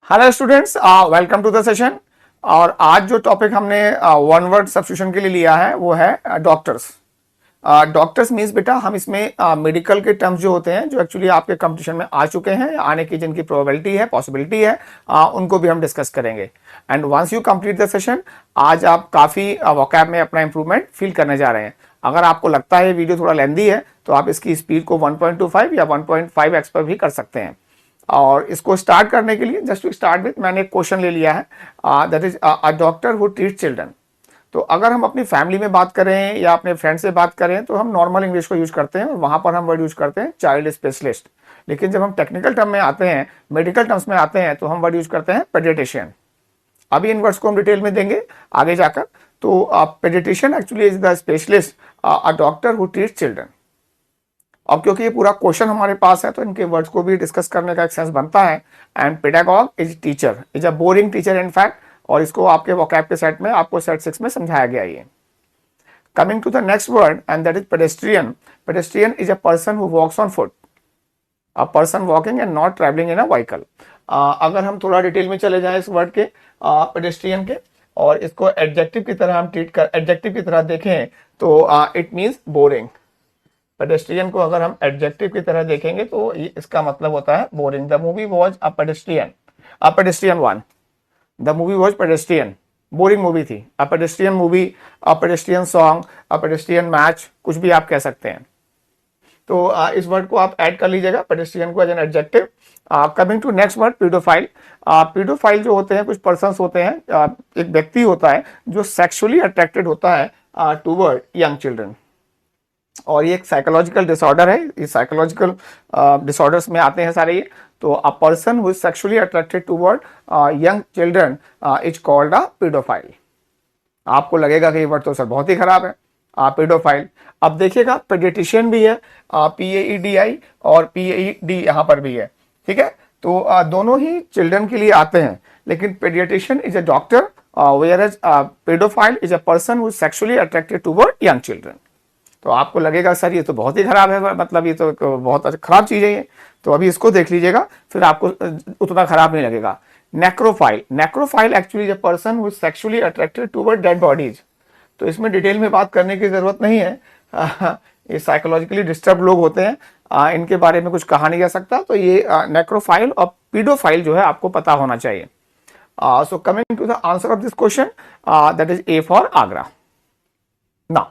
Hello students, welcome to the session. और आज जो टॉपिक हमने वन वर्ड सब्स्टिट्यूशन के लिए लिया है वो है डॉक्टर्स। डॉक्टर्स मीन्स बेटा हम इसमें मेडिकल के टर्म्स जो होते हैं जो एक्चुअली आपके कंपटीशन में आ चुके हैं, आने की जिनकी प्रोबेबिलिटी है, पॉसिबिलिटी है, उनको भी हम डिस्कस करेंगे। And once you complete the session, आज आप काफ़ी वोकैब में अपना इंप्रूवमेंट फील करने जा रहे हैं। अगर आपको लगता है वीडियो थोड़ा लेंदी है तो आप इसकी स्पीड को 1.25 या 1.5x पर भी कर सकते हैं। और इसको स्टार्ट करने के लिए जस्ट टू स्टार्ट विथ मैंने एक क्वेश्चन ले लिया है, that is a doctor who treat children. तो अगर हम अपनी फैमिली में बात करें या अपने फ्रेंड से बात करें तो हम नॉर्मल इंग्लिश को यूज करते हैं और वहां पर हम वर्ड यूज करते हैं चाइल्ड स्पेशलिस्ट। लेकिन जब हम टेक्निकल टर्म में आते हैं, मेडिकल टर्म्स में आते हैं, तो हम वर्ड यूज करते हैं पेडियाट्रिशियन। अभी इन वर्ड्स को हम डिटेल में देंगे आगे जाकर। तो paediatrician actually is the specialist, a doctor who treat children. अब क्योंकि ये पूरा क्वेश्चन हमारे पास है तो इनके वर्ड्स को भी डिस्कस करने का एक सेंस बनता है। And pedagogue is teacher, is a boring teacher in fact, और इसको आपके वोकैब के सेट में आपको सेट 6 में समझाया गया है। Coming to the next word and that is pedestrian. Pedestrian is a person who walks on foot, a person walking and not travelling in a vehicle. अगर हम थोड़ा डिटेल में चले जाएं इस वर्ड के, पेडेस्ट्रियन के, और इसको एडजेक्टिव की तरह हम ट्रीट कर एडजेक्टिव की तरह देखें तो इट मीन्स बोरिंग। पेडेस्ट्रियन को अगर हम एडजेक्टिव की तरह देखेंगे तो इसका मतलब होता है boring. The movie was a pedestrian one. The movie was pedestrian, boring movie थी। अ पेडेस्ट्रियन मूवी, अ पेडेस्ट्रियन सॉन्ग, अ पेडेस्ट्रियन मैच, कुछ भी आप कह सकते हैं। तो इस वर्ड को आप ऐड कर लीजिएगा, पेडेस्ट्रियन को as an adjective. Coming to next word, paedophile. Paedophile जो होते हैं कुछ पर्सन्स होते हैं, एक व्यक्ति होता है जो सेक्सुअली अट्रैक्टेड होता है टूवर्ड यंग चिल्ड्रन। और ये एक साइकोलॉजिकल डिसऑर्डर है, ये साइकोलॉजिकल डिसऑर्डर्स में आते हैं सारे ये। तो a person who is sexually attracted toward young children is called a pedophile. आपको लगेगा कि ये वर्ड तो सर बहुत ही खराब है, पीडोफाइल। अब देखिएगा पेडियाट्रिशियन भी है, PAEDI, और PAED यहाँ पर भी है, ठीक है। तो दोनों ही चिल्ड्रन के लिए आते हैं, लेकिन pediatrician is a doctor, whereas pedophile is a person who is sexually attracted toward young children. तो आपको लगेगा सर ये तो बहुत ही खराब है, मतलब ये तो बहुत खराब चीज है ये। तो अभी इसको देख लीजिएगा, फिर आपको उतना खराब नहीं लगेगा। Necrophile. Necrophile actually is a person who is sexually attracted toward dead bodies. तो इसमें डिटेल में बात करने की जरूरत नहीं है। ये साइकोलॉजिकली डिस्टर्ब लोग होते हैं, इनके बारे में कुछ कहा नहीं जा सकता। तो ये नेक्रोफाइल और पीडोफाइल जो है आपको पता होना चाहिए। So coming to the answer of this question, that is A for Agra. Now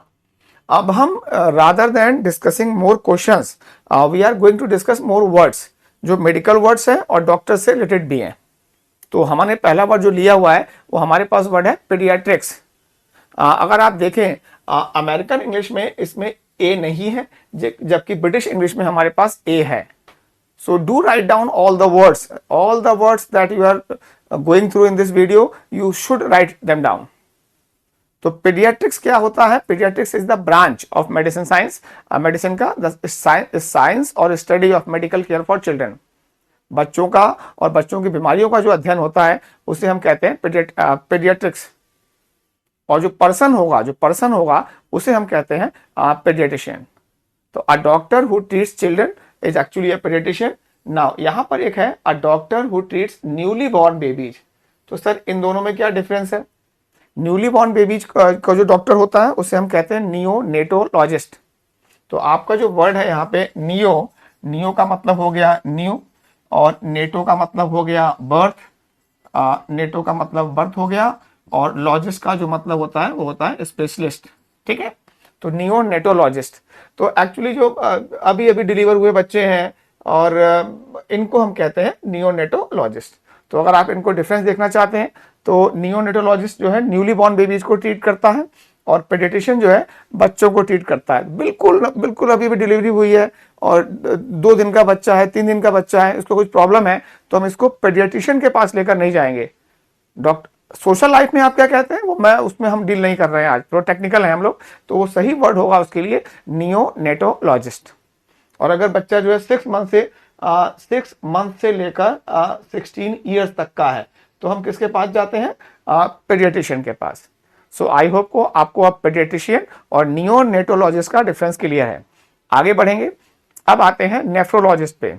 अब हम rather than discussing more questions, we are going to discuss more words जो मेडिकल वर्ड्स हैं और डॉक्टर से रिलेटेड भी हैं। तो हमने पहला वर्ड जो लिया हुआ है वो हमारे पास वर्ड है पीडियाट्रिक्स। अगर आप देखें अमेरिकन इंग्लिश में इसमें ए नहीं है, जबकि ब्रिटिश इंग्लिश में हमारे पास ए है। So do write down all the words that you are going through in this video, you should write them down. तो पीडियाट्रिक्स क्या होता है? Pediatrics is the branch of medicine science. Medicine का science और study of medical care for children. बच्चों का और बच्चों की बीमारियों का जो अध्ययन होता है उसे हम कहते हैं पीडियाट्रिक्स। और जो पर्सन होगा उसे हम कहते हैं पीडियाट्रिशियन। तो अ doctor who treats children is actually a paediatrician. Now यहां पर एक है a doctor who treats newly born babies. तो सर इन दोनों में क्या डिफरेंस है? न्यूली बॉर्न बेबीज का जो डॉक्टर होता है उसे हम कहते हैं नियोनेटोलॉजिस्ट। तो आपका जो वर्ड है यहाँ पे नियो का मतलब हो गया न्यू, और नेटो का मतलब हो गया बर्थ, नेटो का मतलब बर्थ हो गया, और लॉजिस्ट का जो मतलब होता है वो होता है स्पेशलिस्ट, ठीक है। तो नियोनेटोलॉजिस्ट। तो एक्चुअली जो अभी अभी डिलीवर हुए बच्चे हैं और इनको हम कहते हैं नियोनेटोलॉजिस्ट। तो अगर आप इनको डिफरेंस देखना चाहते हैं तो नियोनेटोलॉजिस्ट जो है न्यूली बॉर्न बेबीज को ट्रीट करता है, और पेडियाट्रिशियन जो है बच्चों को ट्रीट करता है। बिल्कुल अभी भी डिलीवरी हुई है और 2 दिन का बच्चा है, 3 दिन का बच्चा है, इसको कुछ प्रॉब्लम है तो हम इसको पेडियाट्रिशियन के पास लेकर नहीं जाएंगे। डॉक्टर सोशल लाइफ में आप क्या कहते हैं वो मैं उसमें हम डील नहीं कर रहे हैं, आज थोड़ा टेक्निकल है हम लोग। तो वो सही वर्ड होगा उसके लिए नियोनेटोलॉजिस्ट। और अगर बच्चा जो है 6 मंथ से लेकर 16 ईयर्स तक का है तो हम किसके पास जाते हैं? पेडियाट्रिशियन के पास। सो आई होप को आपको अब पेडियाट्रिशियन और नियोनेटोलॉजिस्ट का डिफरेंस क्लियर है। आगे बढ़ेंगे, अब आते हैं नेफ्रोलॉजिस्ट पे।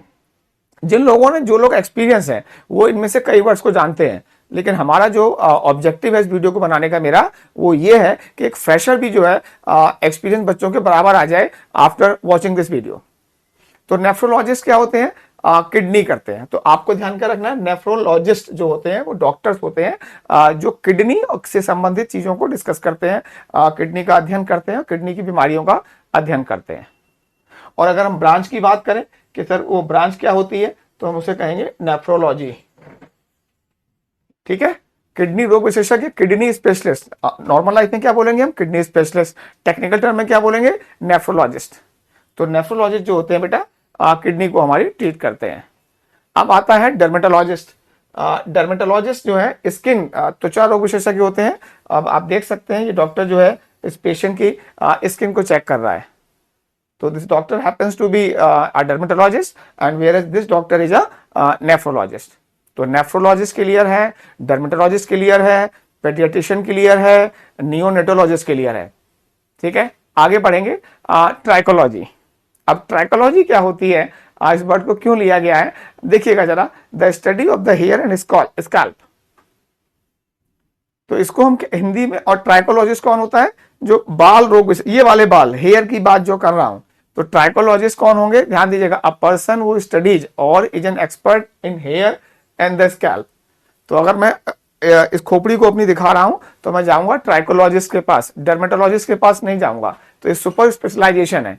जिन लोगों ने, जो लोग एक्सपीरियंस हैं वो इनमें से कई वर्ड्स को जानते हैं, लेकिन हमारा जो ऑब्जेक्टिव है इस वीडियो को बनाने का मेरा, वो ये है कि एक फ्रेशर भी जो है एक्सपीरियंस बच्चों के बराबर आ जाए आफ्टर वॉचिंग दिस वीडियो। तो नेफ्रोलॉजिस्ट क्या होते हैं? किडनी करते हैं। तो आपको ध्यान क्या रखना है, नेफ्रोलॉजिस्ट जो होते हैं वो डॉक्टर्स होते हैं जो किडनी से संबंधित चीजों को डिस्कस करते हैं, किडनी का अध्ययन करते हैं, किडनी की बीमारियों का अध्ययन करते हैं। और अगर हम ब्रांच की बात करें कि सर वो ब्रांच क्या होती है, तो हम उसे कहेंगे नेफ्रोलॉजी। ठीक है, किडनी रोग विशेषज्ञ, किडनी स्पेशलिस्ट, नॉर्मल लाइफ में क्या बोलेंगे हम, किडनी स्पेशलिस्ट, टेक्निकल टर्म में क्या बोलेंगे, नेफ्रोलॉजिस्ट। तो नेफ्रोलॉजिस्ट जो होते हैं बेटा किडनी को हमारी ट्रीट करते हैं। अब आता है डर्मेटोलॉजिस्ट। डर्मेटोलॉजिस्ट जो है स्किन, त्वचा रोग विशेषज्ञ होते हैं। अब आप देख सकते हैं ये डॉक्टर जो है इस पेशेंट की स्किन को चेक कर रहा है। तो this doctor happens to be a dermatologist and whereas this doctor is a nephrologist. तो नेफ्रोलॉजिस्ट क्लियर है, डर्मेटोलॉजिस्ट क्लियर है, पेडियाट्रिशियन क्लियर है, नियोनेटोलॉजिस्ट क्लियर है। ठीक है, आगे बढ़ेंगे। ट्राइकोलॉजी। अब ट्राइकोलॉजी क्या होती है, इस वर्ड को क्यों लिया गया है, देखिएगा जरा, the study of the hair and scalp. तो इसको हम हिंदी में, और ट्राइकोलॉजिस्ट कौन होता है, जो बाल रोग, ये वाले बाल, हेयर की बात जो कर रहा हूं, तो ट्राइकोलॉजिस्ट कौन होंगे, ध्यान दीजिएगा, अ पर्सन हु स्टडीज और is an expert in hair and the scalp. तो अगर मैं इस खोपड़ी को अपनी दिखा रहा हूं तो मैं जाऊंगा ट्राइकोलॉजिस्ट के पास, डर्मेटोलॉजिस्ट के पास नहीं जाऊंगा। तो ये सुपर स्पेशलाइजेशन है,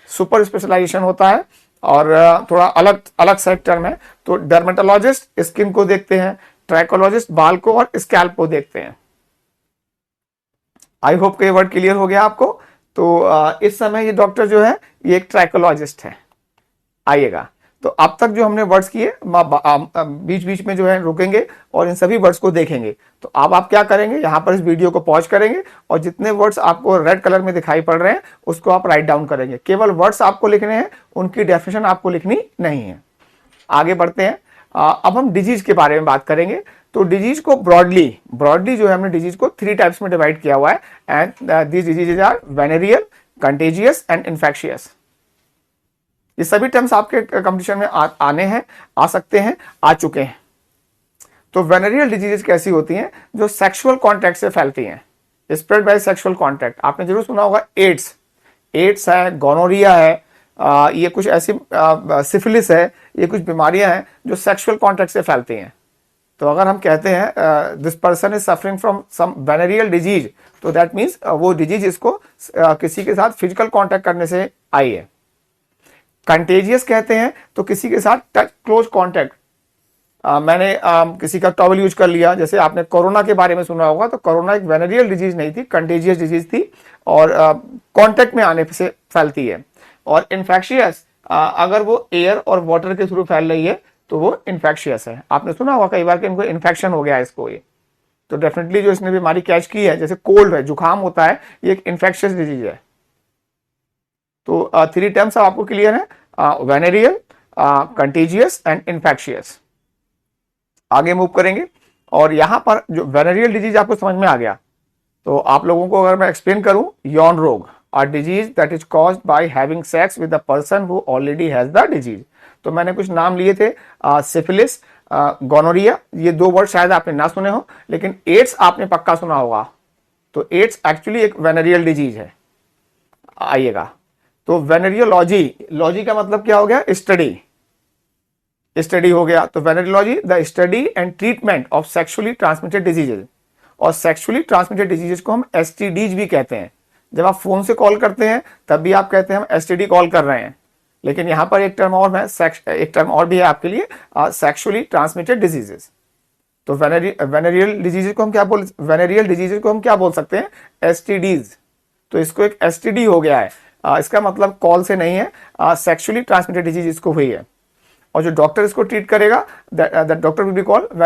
सुपर स्पेशलाइजेशन होता है और थोड़ा अलग अलग सेट टर्म है। तो डर्मेटोलॉजिस्ट स्किन को देखते हैं, ट्राइकोलॉजिस्ट बाल को और स्कैल्प को देखते हैं। आई होप ये वर्ड क्लियर हो गया आपको। तो इस समय ये डॉक्टर जो है ये एक ट्राइकोलॉजिस्ट है। आइएगा, तो अब तक जो हमने वर्ड्स किए बीच बीच में जो है रुकेंगे और इन सभी वर्ड्स को देखेंगे। तो अब आप क्या करेंगे, यहाँ पर इस वीडियो को पॉज करेंगे और जितने वर्ड्स आपको रेड कलर में दिखाई पड़ रहे हैं उसको आप राइट डाउन करेंगे। केवल वर्ड्स आपको लिखने हैं, उनकी डेफिनेशन आपको लिखनी नहीं है। आगे बढ़ते हैं। अब हम डिजीज के बारे में बात करेंगे। तो डिजीज को ब्रॉडली जो है हमने डिजीज को 3 टाइप्स में डिवाइड किया हुआ है, and these diseases are venereal, contagious and infectious. ये सभी टर्म्स आपके कंपटीशन में आने हैं, आ सकते हैं, आ चुके हैं। तो वेनेरियल डिजीजेस कैसी होती हैं, जो सेक्सुअल कॉन्टैक्ट से फैलती हैं, स्प्रेड बाय सेक्सुअल कॉन्टैक्ट। आपने जरूर सुना होगा एड्स है, गोनोरिया है, ये कुछ ऐसी सिफिलिस है, ये कुछ बीमारियां हैं जो सेक्सुअल कॉन्टैक्ट से फैलती हैं। तो अगर हम कहते हैं this person is suffering from some venereal disease, तो दैट मीन्स वो डिजीज इसको किसी के साथ फिजिकल कॉन्टैक्ट करने से आई है। कंटेजियस कहते हैं तो किसी के साथ टच क्लोज कॉन्टैक्ट, मैंने किसी का टॉवल यूज कर लिया, जैसे आपने कोरोना के बारे में सुना होगा। तो कोरोना एक वेनेरियल डिजीज नहीं थी, कंटेजियस डिजीज थी और कॉन्टैक्ट में आने से फैलती है। और इन्फेक्शियस, अगर वो एयर और वाटर के थ्रू फैल रही है तो वो इन्फेक्शियस है। आपने सुना होगा कई बार कि इनको इन्फेक्शन हो गया है इसको, ये तो डेफिनेटली जो इसने बीमारी कैच की है, जैसे कोल्ड है, जुकाम होता है, ये एक इन्फेक्शियस डिजीज है। तो 3 टर्म्स आपको क्लियर है, वेनेरियल, कंटेजियस एंड इन्फेक्शियस। आगे मूव करेंगे और यहां पर जो वेनेरियल डिजीज आपको समझ में आ गया, तो आप लोगों को अगर मैं एक्सप्लेन करूं, यौन रोग, a disease that is caused by having sex with the person who already has the disease। तो मैंने कुछ नाम लिए थे, सिफिलिस, गोनोरिया, ये 2 वर्ड शायद आपने ना सुने हो, लेकिन एड्स आपने पक्का सुना होगा। तो एड्स एक्चुअली एक वेनेरियल डिजीज है। आइएगा, तो वेनेरियोलॉजी, लॉजी का मतलब क्या हो गया, स्टडी हो गया। तो venereology, the study and treatment of sexually transmitted diseases. और सेक्सुअली ट्रांसमिटेड डिजीजेज को हम एसटीडीज भी कहते हैं। जब आप फोन से कॉल करते हैं तब भी आप कहते हैं हम एसटीडी कॉल कर रहे हैं, लेकिन यहां पर एक टर्म और भी है आपके लिए, सेक्सुअली ट्रांसमिटेड डिजीजेस। तो वेनेरियल डिजीजेज को हम क्या बोल सकते हैं, एसटीडीज। तो इसको एक एसटीडी हो गया है, इसका मतलब कॉल से नहीं है, सेक्सुअली ट्रांसमिटेड डिजीज इसको हुई है। और जो डॉक्टर इसको ट्रीट करेगा, that doctor will be called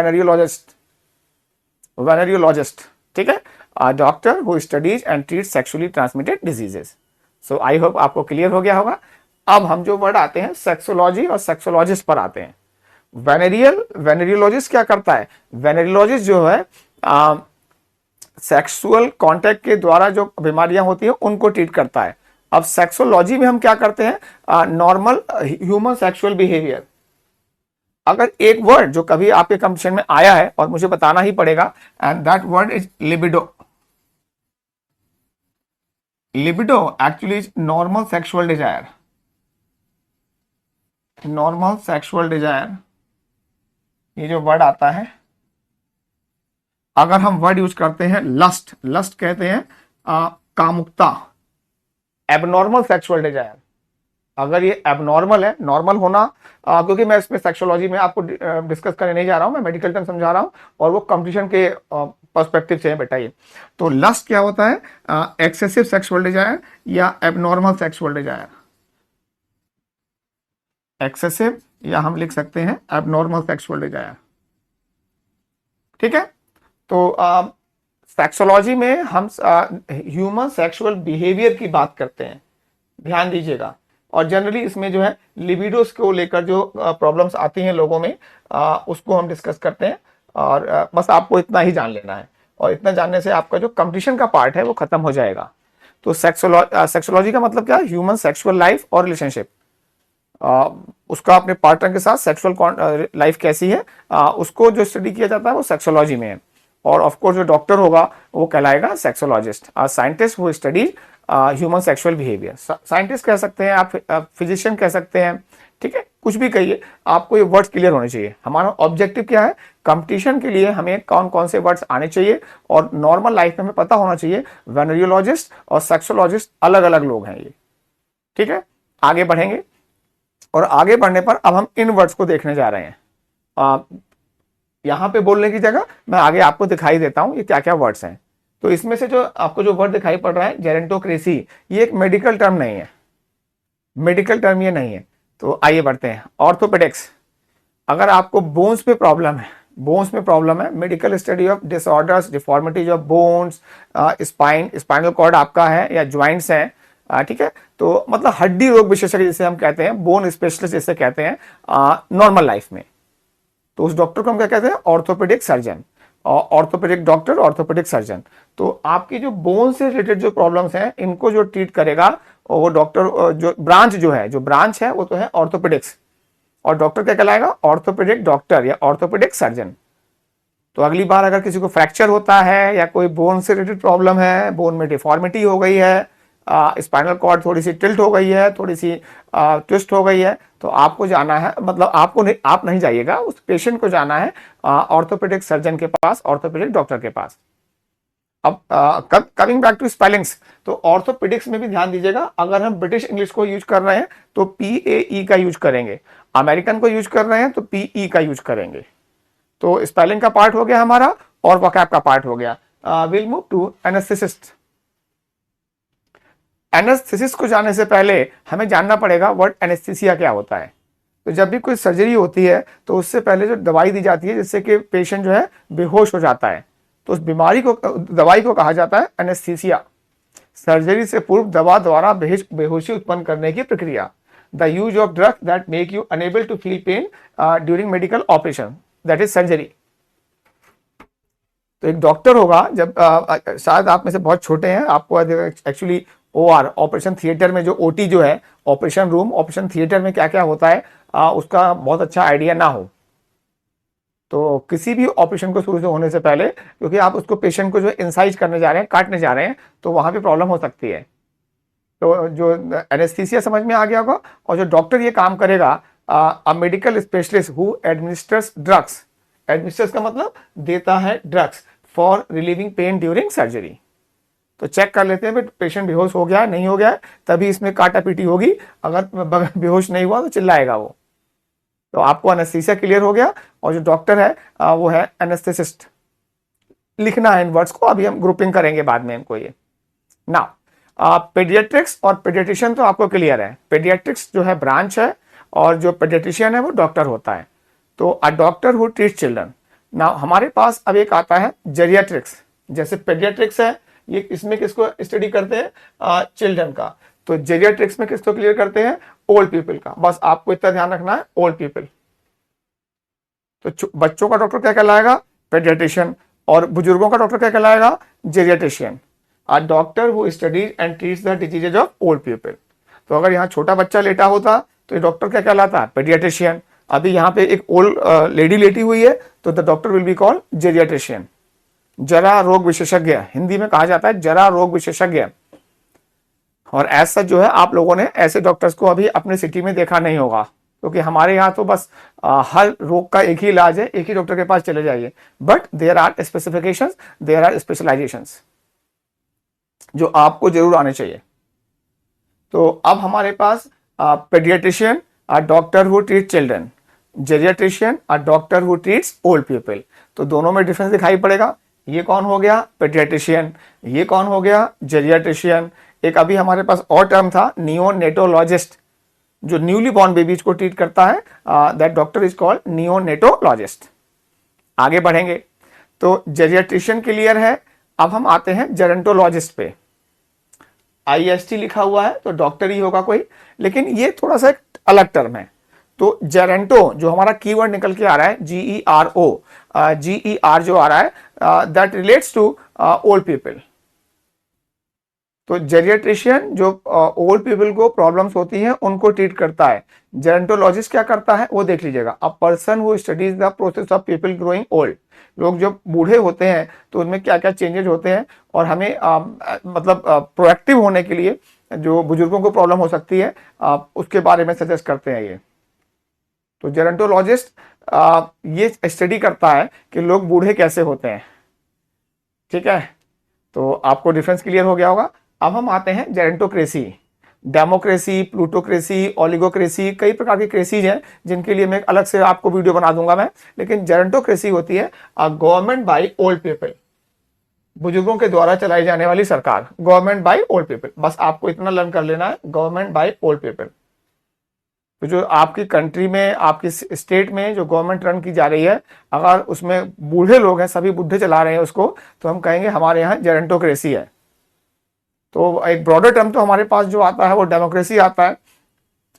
venereologist. ठीक है, doctor who studies and treat sexually transmitted diseases. So I hope आपको क्लियर हो गया होगा। अब हम जो वर्ड आते हैं सेक्सोलॉजी और सेक्सोलॉजिस्ट पर आते हैं। वेनेरियोलॉजिस्ट क्या करता है, वेनेरियोलॉजिस्ट जो है सेक्सुअल कांटेक्ट के द्वारा जो बीमारियां होती हैं उनको ट्रीट करता है। अब सेक्सोलॉजी में हम क्या करते हैं, नॉर्मल ह्यूमन सेक्सुअल बिहेवियर, अगर एक वर्ड जो कभी आपके कंपटीशन में आया है और मुझे बताना ही पड़ेगा, and that word is libido. Libido actually is normal sexual desire. Normal sexual desire, ये जो वर्ड आता है, अगर हम वर्ड यूज करते हैं लस्ट, लस्ट कहते हैं कामुकता. एबनॉर्मल सेक्सुअल डिजायर, अगर ये एबनॉर्मल है, नॉर्मल होना, क्योंकि मैं इसमें सेक्सोलॉजी में आपको डिस्कस करने नहीं जा रहा हूं, मैं मेडिकल टर्म समझा रहा हूं और वो कंपटीशन के पर्सपेक्टिव से है बेटा ये. तो लस्ट क्या होता है? एक्सेसिव सेक्सुअल डिजायर या एबनॉर्मल सेक्सुअल डिजायर. एक्सेसिव या हम लिख सकते हैं एबनॉर्मल सेक्सुअल डिजायर. ठीक है. तो सेक्सोलॉजी में हम ह्यूमन सेक्सुअल बिहेवियर की बात करते हैं, ध्यान दीजिएगा. और जनरली इसमें जो है लिबिडोस को लेकर जो प्रॉब्लम्स आती हैं लोगों में, उसको हम डिस्कस करते हैं. और बस आपको इतना ही जान लेना है, और इतना जानने से आपका जो कंपटीशन का पार्ट है वो खत्म हो जाएगा. तो सेक्सोलॉजी का मतलब क्या है? ह्यूमन सेक्सुअल लाइफ और रिलेशनशिप, उसका अपने पार्टनर के साथ सेक्सुअल लाइफ कैसी है, उसको जो स्टडी किया जाता है वो सेक्सोलॉजी में है. और ऑफ कोर्स जो डॉक्टर होगा वो कहलाएगा सेक्सोलॉजिस्ट. साइंटिस्ट वो study human sexual behaviour. Scientist कह सकते हैं आप, फिजिशियन कह सकते हैं, ठीक है, कुछ भी कहिए, आपको ये वर्ड्स क्लियर होने चाहिए. हमारा ऑब्जेक्टिव क्या है? कंपटीशन के लिए हमें कौन कौन से वर्ड्स आने चाहिए, और नॉर्मल लाइफ में हमें पता होना चाहिए वेनरियोलॉजिस्ट और सेक्सोलॉजिस्ट अलग अलग लोग हैं ये. ठीक है, आगे बढ़ेंगे, और आगे बढ़ने पर अब हम इन वर्ड्स को देखने जा रहे हैं. यहां पे बोलने की जगह मैं आगे आपको दिखाई देता हूं ये क्या क्या वर्ड्स हैं. तो इसमें से जो आपको जो वर्ड दिखाई पड़ रहा है जेरेंटोक्रेसी, ये एक मेडिकल टर्म नहीं है, मेडिकल टर्म ये नहीं है. तो आइए बढ़ते हैं. ऑर्थोपेडिक्स, अगर आपको बोन्स में प्रॉब्लम है, बोन्स में प्रॉब्लम है, medical study of disorders deformities of bones, spinal cord आपका है या ज्वाइंट्स हैं, ठीक है, तो मतलब हड्डी रोग विशेषज्ञ जिसे हम कहते हैं, बोन स्पेशलिस्ट जिसे कहते हैं नॉर्मल लाइफ में, तो उस डॉक्टर को हम क्या कहते हैं? Orthopaedic surgeon. Orthopaedic doctor, orthopaedic surgeon. तो आपकी जो बोन से रिलेटेड जो प्रॉब्लम्स हैं इनको जो ट्रीट करेगा वो डॉक्टर, जो ब्रांच है वो तो है ऑर्थोपेडिक्स. और डॉक्टर क्या कहलाएगा? ऑर्थोपेडिक डॉक्टर या ऑर्थोपेडिक सर्जन. तो अगली बार अगर किसी को फ्रैक्चर होता है या कोई बोन से रिलेटेड प्रॉब्लम है, बोन में डिफॉर्मिटी हो गई है, स्पाइनल कॉर्ड थोड़ी सी टिल्ट हो गई है, थोड़ी सी ट्विस्ट हो गई है, तो आपको जाना है, मतलब आपको नहीं, आप नहीं जाइएगा, उस पेशेंट को जाना है ऑर्थोपेडिक सर्जन के पास, ऑर्थोपेडिक डॉक्टर के पास. अब कमिंग बैक टू स्पेलिंग्स, तो ऑर्थोपेडिक्स में भी ध्यान दीजिएगा, अगर हम ब्रिटिश इंग्लिश को यूज कर रहे हैं तो PAE का यूज करेंगे, अमेरिकन को यूज कर रहे हैं तो PE का यूज करेंगे. तो स्पेलिंग का पार्ट हो गया हमारा और वोकैब का पार्ट हो गया. Will move to anaesthetist. Anaesthesis को जाने से पहले हमें जानना पड़ेगा वर्ड एनेस्थीसिया क्या होता है. तो जब भी कोई सर्जरी होती है तो उससे पहले जो दवाई दी जाती है जिससे कि पेशेंट जो है बेहोश हो जाता है, तो उस बीमारी को, दवाई को कहा जाता है एनेस्थीसिया. सर्जरी से पूर्व दवा द्वारा बेहोशी उत्पन्न करने की प्रक्रिया. The use of drug that make you unable to feel pain during medical operation, that is surgery. तो एक डॉक्टर होगा, जब शायद आप में से बहुत छोटे हैं, आपको एक्चुअली OR ऑपरेशन थिएटर में जो OT जो है, ऑपरेशन रूम, ऑपरेशन थिएटर में क्या क्या होता है उसका बहुत अच्छा आइडिया ना हो. तो किसी भी ऑपरेशन को शुरू से होने से पहले, क्योंकि आप उसको पेशेंट को जो इंसाइज करने जा रहे हैं, काटने जा रहे हैं, तो वहां पे प्रॉब्लम हो सकती है. तो जो एनेस्थीसिया समझ में आ गया होगा. और जो डॉक्टर ये काम करेगा, a medical specialist who administers drugs, administers का मतलब देता है drugs, for relieving pen during surgery. तो चेक कर लेते हैं पेशेंट बेहोश हो गया नहीं हो गया, तभी इसमें काटा पीटी होगी. अगर बेहोश नहीं हुआ तो चिल्लाएगा वो. तो आपको एनेस्थीसिया क्लियर हो गया. और जो डॉक्टर है वो है एनेस्थेसिस्ट. लिखना है इन वर्ड्स को, अभी हम ग्रुपिंग करेंगे बाद में इनको. ये नाउ पेडियाट्रिक्स और पेडियाट्रिशियन तो आपको क्लियर है. पेडियाट्रिक्स जो है ब्रांच है, और जो पेडियाट्रिशियन है वो डॉक्टर होता है. तो अ doctor who treat children. Now हमारे पास अब एक आता है जेरियाट्रिक्स. जैसे पेडियाट्रिक्स है, ये इसमें किसको स्टडी करते हैं? चिल्ड्रन का. तो जेरियाट्रिक्स में किसको क्लियर करते हैं? ओल्ड पीपल का. बस आपको इतना ध्यान रखना है, ओल्ड पीपल. तो बच्चों का डॉक्टर क्या कहलाएगा? पेडियाट्रिशियन. और बुजुर्गों का डॉक्टर क्या कहलाएगा? Geriatrician. A doctor who studies and treats the diseases of old people. तो अगर यहाँ छोटा बच्चा लेटा होता तो ये डॉक्टर क्या कहलाता? पेडियाट्रिशियन. अभी यहाँ पे एक ओल्ड लेडी लेटी हुई है, तो the doctor will be called geriatrician, जरा रोग विशेषज्ञ, हिंदी में कहा जाता है जरा रोग विशेषज्ञ। और ऐसा जो है आप लोगों ने ऐसे डॉक्टर्स को अभी अपने सिटी में देखा नहीं होगा, क्योंकि हमारे यहाँ तो बस हर रोग का एक ही इलाज है, एक ही डॉक्टर के पास चले जाइए। But there are specifications, there are specialisations जो आपको जरूर आने चाहिए। तो अब हमारे पास paediatrician, a doctor who treat children, geriatrician, a doctor who treats old people. तो दोनों में डिफरेंस दिखाई पड़ेगा। ये कौन हो गया? पेडियाट्रिशियन। ये कौन हो गया? जेरियाट्रिशियन। एक अभी हमारे पास और टर्म था नियोनेटोलॉजिस्ट, जो न्यूली बॉर्न बेबीज को ट्रीट करता है, that doctor is called neonatologist. आगे बढ़ेंगे तो जेरियाट्रिशियन क्लियर है। अब हम आते हैं जेरेंटोलॉजिस्ट पे। IST लिखा हुआ है तो डॉक्टर ही होगा कोई, लेकिन ये थोड़ा सा एक अलग टर्म है। तो जेरेंटो जो हमारा कीवर्ड निकल के आ रहा है, GERO, GER जो आ रहा है, that relates to old people. तो जेरियाट्रिशियन जो ओल्ड पीपल को प्रॉब्लम्स होती हैं उनको ट्रीट करता है। जेरेंटोलॉजिस्ट क्या करता है वो देख लीजिएगा, अ person who studies the process of people growing old. लोग जब बूढ़े होते हैं तो उनमें क्या क्या चेंजेस होते हैं, और हमें मतलब प्रोएक्टिव होने के लिए जो बुजुर्गों को प्रॉब्लम हो सकती है उसके बारे में सजेस्ट करते हैं ये। तो जेरेंटोलॉजिस्ट ये स्टडी करता है कि लोग बूढ़े कैसे होते हैं। ठीक है, तो आपको डिफरेंस क्लियर हो गया होगा। अब हम आते हैं जेरेंटोक्रेसी। डेमोक्रेसी, प्लूटोक्रेसी, ओलिगोक्रेसी, कई प्रकार की क्रेसीज हैं जिनके लिए मैं एक अलग से आपको वीडियो बना दूंगा मैं। लेकिन जेरेंटोक्रेसी होती है गवर्नमेंट बाय ओल्ड पीपल, बुजुर्गों के द्वारा चलाई जाने वाली सरकार, गवर्नमेंट बाय ओल्ड पीपल। बस आपको इतना लर्न कर लेना है, गवर्नमेंट बाय ओल्ड पीपल। तो जो आपकी कंट्री में, आपकी स्टेट में जो गवर्नमेंट रन की जा रही है, अगर उसमें बूढ़े लोग हैं, सभी बूढ़े चला रहे हैं उसको, तो हम कहेंगे हमारे यहाँ जेरेंटोक्रेसी है। तो एक ब्रॉडर टर्म तो हमारे पास जो आता है वो डेमोक्रेसी आता है,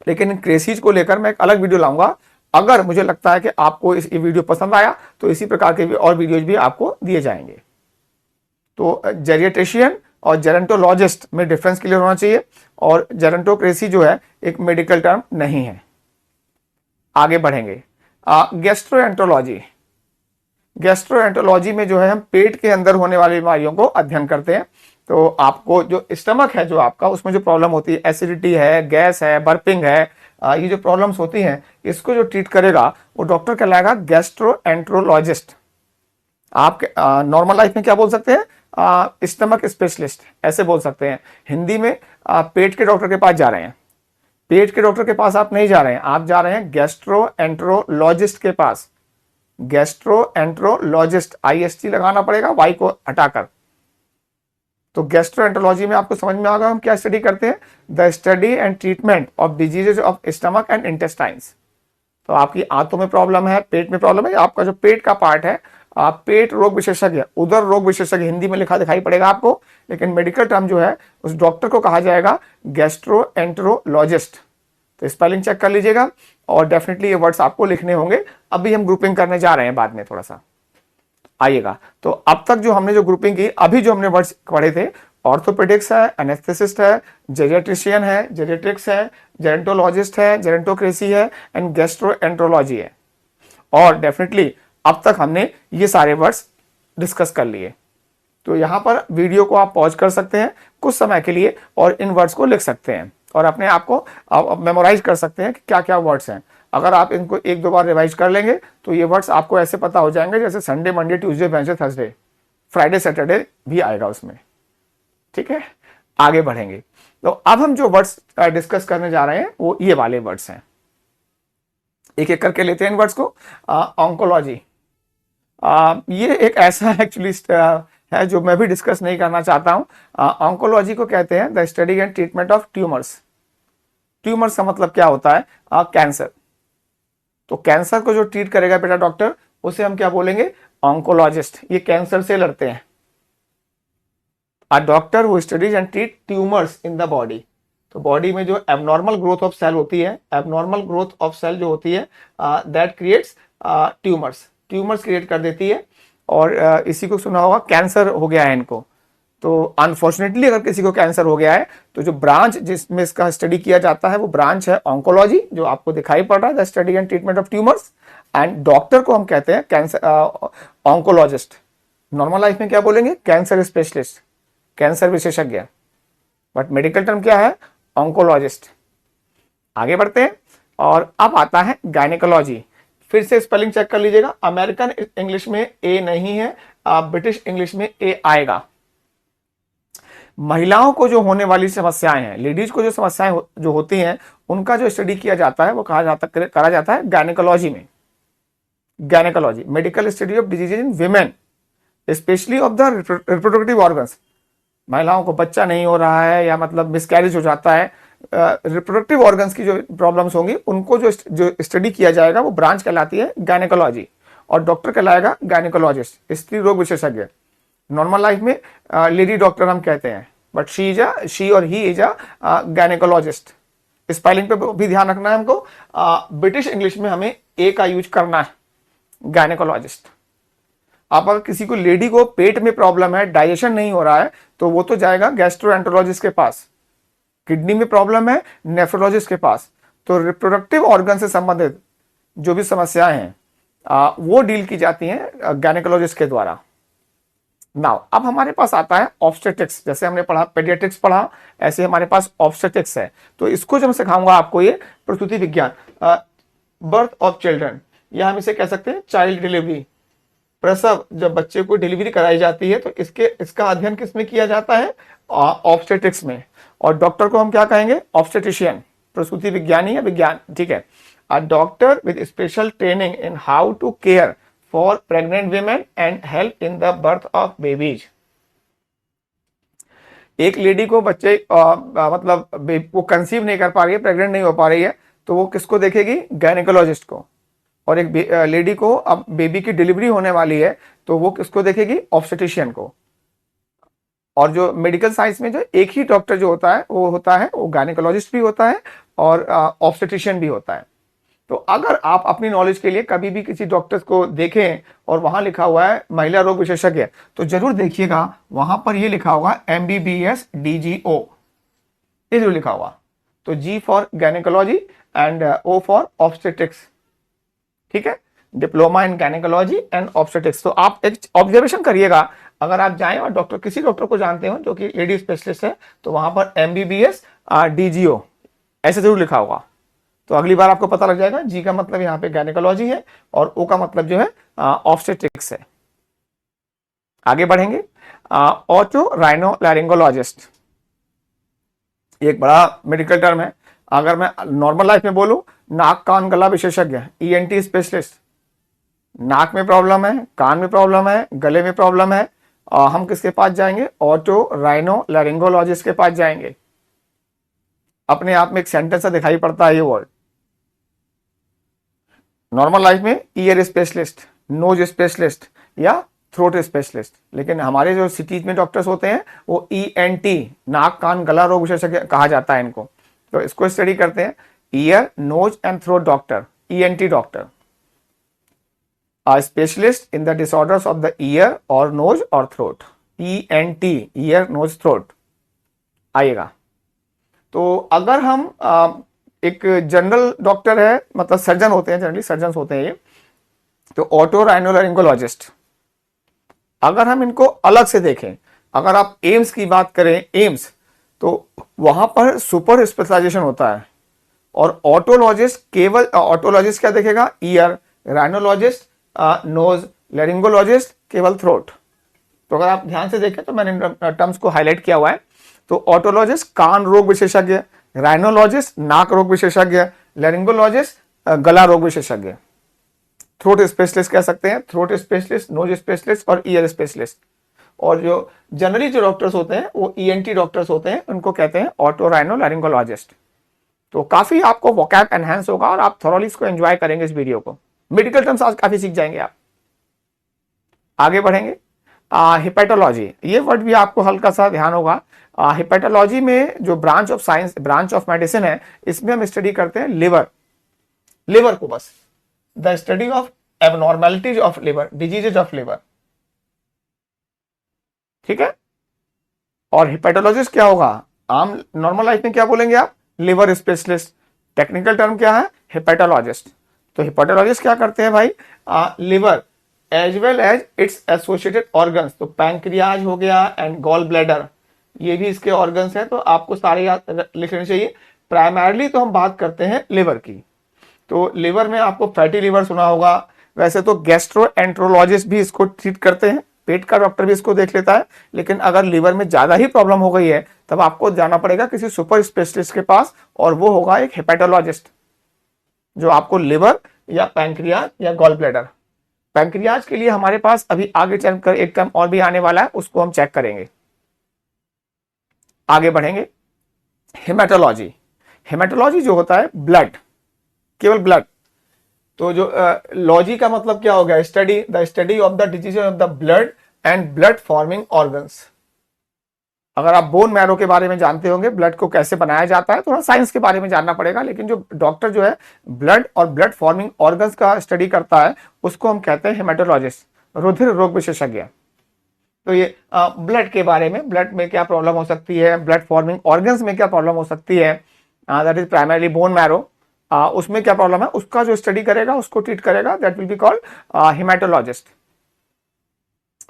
लेकिन इन क्रेसीज को लेकर मैं एक अलग वीडियो लाऊंगा। अगर मुझे लगता है कि आपको ये वीडियो पसंद आया तो इसी प्रकार के और वीडियोज भी आपको दिए जाएंगे। तो जेरियाट्रिशियन और जेरेंटोलॉजिस्ट में डिफरेंस क्लियर होना चाहिए, और जेरेंटोक्रेसी जो है एक मेडिकल टर्म नहीं है। आगे बढ़ेंगे, गैस्ट्रोएंटरोलॉजी। गैस्ट्रोएंटरोलॉजी में जो है हम पेट के अंदर होने वाली बीमारियों को अध्ययन करते हैं। तो आपको जो स्टमक है जो आपका, उसमें जो प्रॉब्लम होती है, एसिडिटी है, गैस है, बर्पिंग है, ये जो प्रॉब्लम्स होती हैं, इसको जो ट्रीट करेगा वो डॉक्टर कहलाएगा गैस्ट्रोएंटरोलॉजिस्ट। आप नॉर्मल लाइफ में क्या बोल सकते हैं? स्टमक स्पेशलिस्ट ऐसे बोल सकते हैं। हिंदी में पेट के डॉक्टर के पास जा रहे हैं। पेट के डॉक्टर के पास आप नहीं जा रहे हैं, आप जा रहे हैं गैस्ट्रोएंटरोलॉजिस्ट के पास। गैस्ट्रोएंटरोलॉजिस्ट, IST लगाना पड़ेगा वाई को हटाकर। तो गैस्ट्रोएंटरोलॉजी में आपको समझ में आ गया हम क्या स्टडी करते हैं, the study and treatment of diseases of stomach and intestines. तो आपकी आंतों में प्रॉब्लम है, पेट में प्रॉब्लम है, आपका जो पेट का पार्ट है, आप पेट रोग विशेषज्ञ, उदर रोग विशेषज्ञ हिंदी में लिखा दिखाई पड़ेगा आपको, लेकिन मेडिकल टर्म जो है उस डॉक्टर को कहा जाएगा गैस्ट्रोएंटरोलॉजिस्ट। तो स्पेलिंग चेक कर लीजिएगा, और डेफिनेटली ये वर्ड्स आपको लिखने होंगे। अभी हम ग्रुपिंग करने जा रहे हैं बाद में थोड़ा सा आइएगा। तो अब तक जो हमने जो ग्रुपिंग की, अभी जो हमने वर्ड्स पढ़े थे, ऑर्थोपेडिक्स है, एनेस्थेसिस्ट है, जेरियाट्रिशियन है, जेरियाट्रिक्स है, जेरेंटोलॉजिस्ट है, जेरेंटोक्रेसी है, एंड गैस्ट्रोएंटरोलॉजी है। और डेफिनेटली अब तक हमने ये सारे वर्ड्स डिस्कस कर लिए। तो यहाँ पर वीडियो को आप पॉज कर सकते हैं कुछ समय के लिए और इन वर्ड्स को लिख सकते हैं, और अपने आप को मेमोराइज कर सकते हैं कि क्या क्या वर्ड्स हैं। अगर आप इनको एक दो बार रिवाइज कर लेंगे तो ये वर्ड्स आपको ऐसे पता हो जाएंगे जैसे Sunday, Monday, Tuesday, Wednesday, Thursday, Friday, Saturday भी आएगा उसमें। ठीक है, आगे बढ़ेंगे। तो अब हम जो वर्ड्स डिस्कस करने जा रहे हैं वो ये वाले वर्ड्स हैं। एक एक करके लेते हैं इन वर्ड्स को। ऑन्कोलॉजी, ये एक ऐसा एक्चुअली है जो मैं भी डिस्कस नहीं करना चाहता हूं। ऑन्कोलॉजी को कहते हैं the study and treatment of tumours. Tumours का मतलब क्या होता है? कैंसर। तो कैंसर को जो ट्रीट करेगा बेटा डॉक्टर, उसे हम क्या बोलेंगे? ऑन्कोलॉजिस्ट। ये कैंसर से लड़ते हैं। अ doctor who studies and treat tumours in the body. तो बॉडी में जो एबनॉर्मल ग्रोथ ऑफ सेल होती है, एबनॉर्मल ग्रोथ ऑफ सेल जो होती है, that creates tumours, tumours create कर देती है। और इसी को सुना होगा, कैंसर हो गया है इनको, तो अनफॉर्चुनेटली अगर किसी को कैंसर हो गया है तो जो ब्रांच जिसमें इसका स्टडी किया जाता है वो ब्रांच है ऑन्कोलॉजी, जो आपको दिखाई पड़ रहा है, the study and treatment of tumours. And doctor को हम कहते हैं कैंसर ऑन्कोलॉजिस्ट। नॉर्मल लाइफ में क्या बोलेंगे? कैंसर स्पेशलिस्ट, कैंसर विशेषज्ञ, बट मेडिकल टर्म क्या है? ऑन्कोलॉजिस्ट। आगे बढ़ते हैं और अब आता है गायनेकोलॉजी। फिर से स्पेलिंग चेक कर लीजिएगा, अमेरिकन इंग्लिश में ए नहीं है, ब्रिटिश इंग्लिश में ए आएगा। महिलाओं को जो होने वाली समस्याएं हैं, लेडीज को जो समस्याएं जो होती हैं, उनका जो स्टडी किया जाता है वो करा जाता है गायनेकोलॉजी में। Gynaecology, medical study of diseases in women, specially of the reproductive organs. महिलाओं को बच्चा नहीं हो रहा है या मतलब मिसकैरेज हो जाता है, रिप्रोडक्टिव ऑर्गन्स की जो प्रॉब्लम्स होंगी उनको जो स्टडी किया जाएगा वो ब्रांच कहलाती है गायनेकोलॉजी, और डॉक्टर कहलाएगा गायनेकोलॉजिस्ट, स्त्री रोग विशेषज्ञ। नॉर्मल लाइफ में लेडी डॉक्टर हम कहते हैं, बट शी और he is a gynaecologist. Spelling पे भी ध्यान रखना है हमको। ब्रिटिश इंग्लिश में हमें ए का यूज करना है, गायनेकोलॉजिस्ट। आप अगर किसी को लेडी को पेट में प्रॉब्लम है, डाइजेशन नहीं हो रहा है, तो वो तो जाएगा गैस्ट्रोएंटरोलॉजिस्ट के पास। किडनी में प्रॉब्लम है, नेफ्रोलॉजिस्ट के पास। तो रिप्रोडक्टिव ऑर्गन से संबंधित जो भी समस्याएं हैं वो डील की जाती हैं गायनेकोलॉजिस्ट के द्वारा। नाउ अब हमारे पास आता है ऑब्स्टेट्रिक्स। जैसे हमने पढ़ा पेडियाट्रिक्स पढ़ा, ऐसे हमारे पास ऑब्स्टेट्रिक्स है। तो इसको जब मैं सिखाऊंगा आपको, ये प्रसूति विज्ञान, बर्थ ऑफ चिल्ड्रन, या हम इसे कह सकते हैं चाइल्ड डिलीवरी, प्रसव, जब बच्चे को डिलीवरी कराई जाती है तो इसका अध्ययन किसमें किया जाता है? ऑब्स्टेट्रिक्स में। और डॉक्टर को हम क्या कहेंगे? ऑब्स्टेट्रिशियन, प्रसूति विज्ञानी या विज्ञान, ठीक है। A doctor with special training in how to care for pregnant women and help in the birth of babies. एक लेडी को बच्चे मतलब वो कंसीव नहीं कर पा रही है, प्रेग्नेंट नहीं हो पा रही है, तो वो किसको देखेगी? गायनेकोलॉजिस्ट को। और एक लेडी को अब बेबी की डिलीवरी होने वाली है, तो वो किसको देखेगी? ऑब्स्टेट्रिशियन को। और जो मेडिकल साइंस में जो एक ही डॉक्टर जो होता है वो गायनेकोलॉजिस्ट भी होता है और ऑब्स्टेट्रिशियन भी होता है। तो अगर आप अपनी नॉलेज के लिए कभी भी किसी डॉक्टर्स को देखें और वहां लिखा हुआ है महिला रोग विशेषज्ञ, तो जरूर देखिएगा वहां पर ये लिखा होगा MBBS DGO, ये जो लिखा हुआ। तो G for gynaecology and O for obstetrics, ठीक है, diploma in gynaecology and obstetrics. तो आप एक ऑब्जर्वेशन करिएगा, अगर आप जाएं और किसी डॉक्टर को जानते हो जो कि लेडी स्पेशलिस्ट है, तो वहां पर MBBS DGO ऐसे जरूर लिखा होगा। तो अगली बार आपको पता लग जाएगा जी का मतलब यहाँ पे गायनेकोलॉजी है और ओ का मतलब जो है ऑब्स्टेट्रिक्स है। आगे बढ़ेंगे, ऑटो राइनो लैरिंगोलॉजिस्ट, एक बड़ा मेडिकल टर्म है। अगर मैं नॉर्मल लाइफ में बोलूं, नाक कान गला विशेषज्ञ, ENT स्पेशलिस्ट। नाक में प्रॉब्लम है, कान में प्रॉब्लम है, गले में प्रॉब्लम है, हम किसके पास जाएंगे? ऑटो राइनो लैरिंगोलॉजिस्ट के पास जाएंगे। अपने आप में एक सेंटेंस से दिखाई पड़ता है ये वर्ड। नॉर्मल लाइफ में ईयर स्पेशलिस्ट, नोज स्पेशलिस्ट या थ्रोट स्पेशलिस्ट, लेकिन हमारे जो सिटीज में डॉक्टर्स होते हैं वो ENT, नाक कान गला रोग विशेषज्ञ कहा जाता है इनको। तो इसको स्टडी करते हैं, ear nose and throat doctor, ENT doctor. A specialist in the disorders of the ear or nose or throat, ENT, ear nose throat आएगा। तो अगर हम एक जनरल डॉक्टर है, मतलब सर्जन होते हैं, जनरली सर्जन होते हैं ये, तो ऑटो राइनोलैरिंगोलॉजिस्ट। अगर हम इनको अलग से देखें, अगर आप एम्स की बात करें, एम्स, तो वहां पर सुपर स्पेशलाइजेशन होता है। और ऑटोलॉजिस्ट केवल, ऑटोलॉजिस्ट क्या देखेगा? ईयर, राइनोलॉजिस्ट नोज, लैरिंगोलॉजिस्ट केवल थ्रोट। तो अगर आप ध्यान से देखें तो मैंने टर्म्स को हाईलाइट किया हुआ है। तो ऑटोलॉजिस्ट कान रोग विशेषज्ञ, राइनोलॉजिस्ट नाक रोग विशेषज्ञ, लैरिंगोलॉजिस्ट गला रोग विशेषज्ञ। थ्रोट स्पेशलिस्ट कह सकते हैं, थ्रोट स्पेशलिस्ट, नोज स्पेशलिस्ट और ईयर स्पेशलिस्ट। और जो जनरली जो डॉक्टर्स होते हैं वो ENT डॉक्टर्स होते हैं, उनको कहते हैं ऑटो राइनो लैरिंगोलॉजिस्ट। तो काफी आपको वोकैब एनहांस होगा और आप थॉरली इसको एंजॉय करेंगे इस वीडियो को। मेडिकल टर्म्स आज काफी सीख जाएंगे आप। आगे बढ़ेंगे, हिपेटोलॉजी, ये वर्ड भी आपको हल्का सा ध्यान होगा। हिपेटोलॉजी में जो branch of science, branch of medicine है, इसमें हम स्टडी करते हैं लिवर को, बस the study of abnormalities of liver, diseases of liver, ठीक है। और हेपेटोलॉजिस्ट क्या होगा, आम नॉर्मल लाइफ में क्या बोलेंगे आप, लिवर स्पेशलिस्ट। टेक्निकल टर्म क्या है, हेपेटोलॉजिस्ट। तो हेपेटोलॉजिस्ट क्या करते हैं भाई, liver as well as its associated organs. तो पैंक्रियाज हो गया एंड गॉल ब्लैडर, ये भी इसके ऑर्गन्स हैं, तो आपको सारे याद लिख लेने चाहिए। प्राइमरली तो हम बात करते हैं लिवर की। तो लिवर में आपको फैटी लिवर सुना होगा। वैसे तो गैस्ट्रोएंट्रोलॉजिस्ट भी इसको ट्रीट करते हैं, पेट का डॉक्टर भी इसको देख लेता है। लेकिन अगर लिवर में ज्यादा ही प्रॉब्लम हो गई है तब आपको जाना पड़ेगा किसी सुपर स्पेशलिस्ट के पास, और वो होगा एक हेपेटोलॉजिस्ट, जो आपको लिवर या पैंक्रियाज या गॉल ब्लैडर। पैंक्रियाज के लिए हमारे पास अभी आगे चलकर एक टर्म और भी आने वाला है, उसको हम चेक करेंगे। आगे बढ़ेंगे, हेमेटोलॉजी। हेमेटोलॉजी जो होता है ब्लड, केवल ब्लड। तो जो लॉजी का मतलब क्या हो गया, study, the study of the disease of the blood and blood forming organs. अगर आप बोन मैरो के बारे में जानते होंगे, ब्लड को कैसे बनाया जाता है, थोड़ा साइंस के बारे में जानना पड़ेगा। लेकिन जो डॉक्टर जो है ब्लड और ब्लड फॉर्मिंग ऑर्गन्स का स्टडी करता है, उसको हम कहते हैं हेमेटोलॉजिस्ट, रुधिर रोग विशेषज्ञ। तो ये ब्लड के बारे में, ब्लड में क्या प्रॉब्लम हो सकती है, ब्लड फॉर्मिंग ऑर्गन्स में क्या प्रॉब्लम हो सकती है, that is primarily bone marrow, उसमें क्या प्रॉब्लम है, उसका जो स्टडी करेगा, उसको ट्रीट करेगा, that will be called haematologist.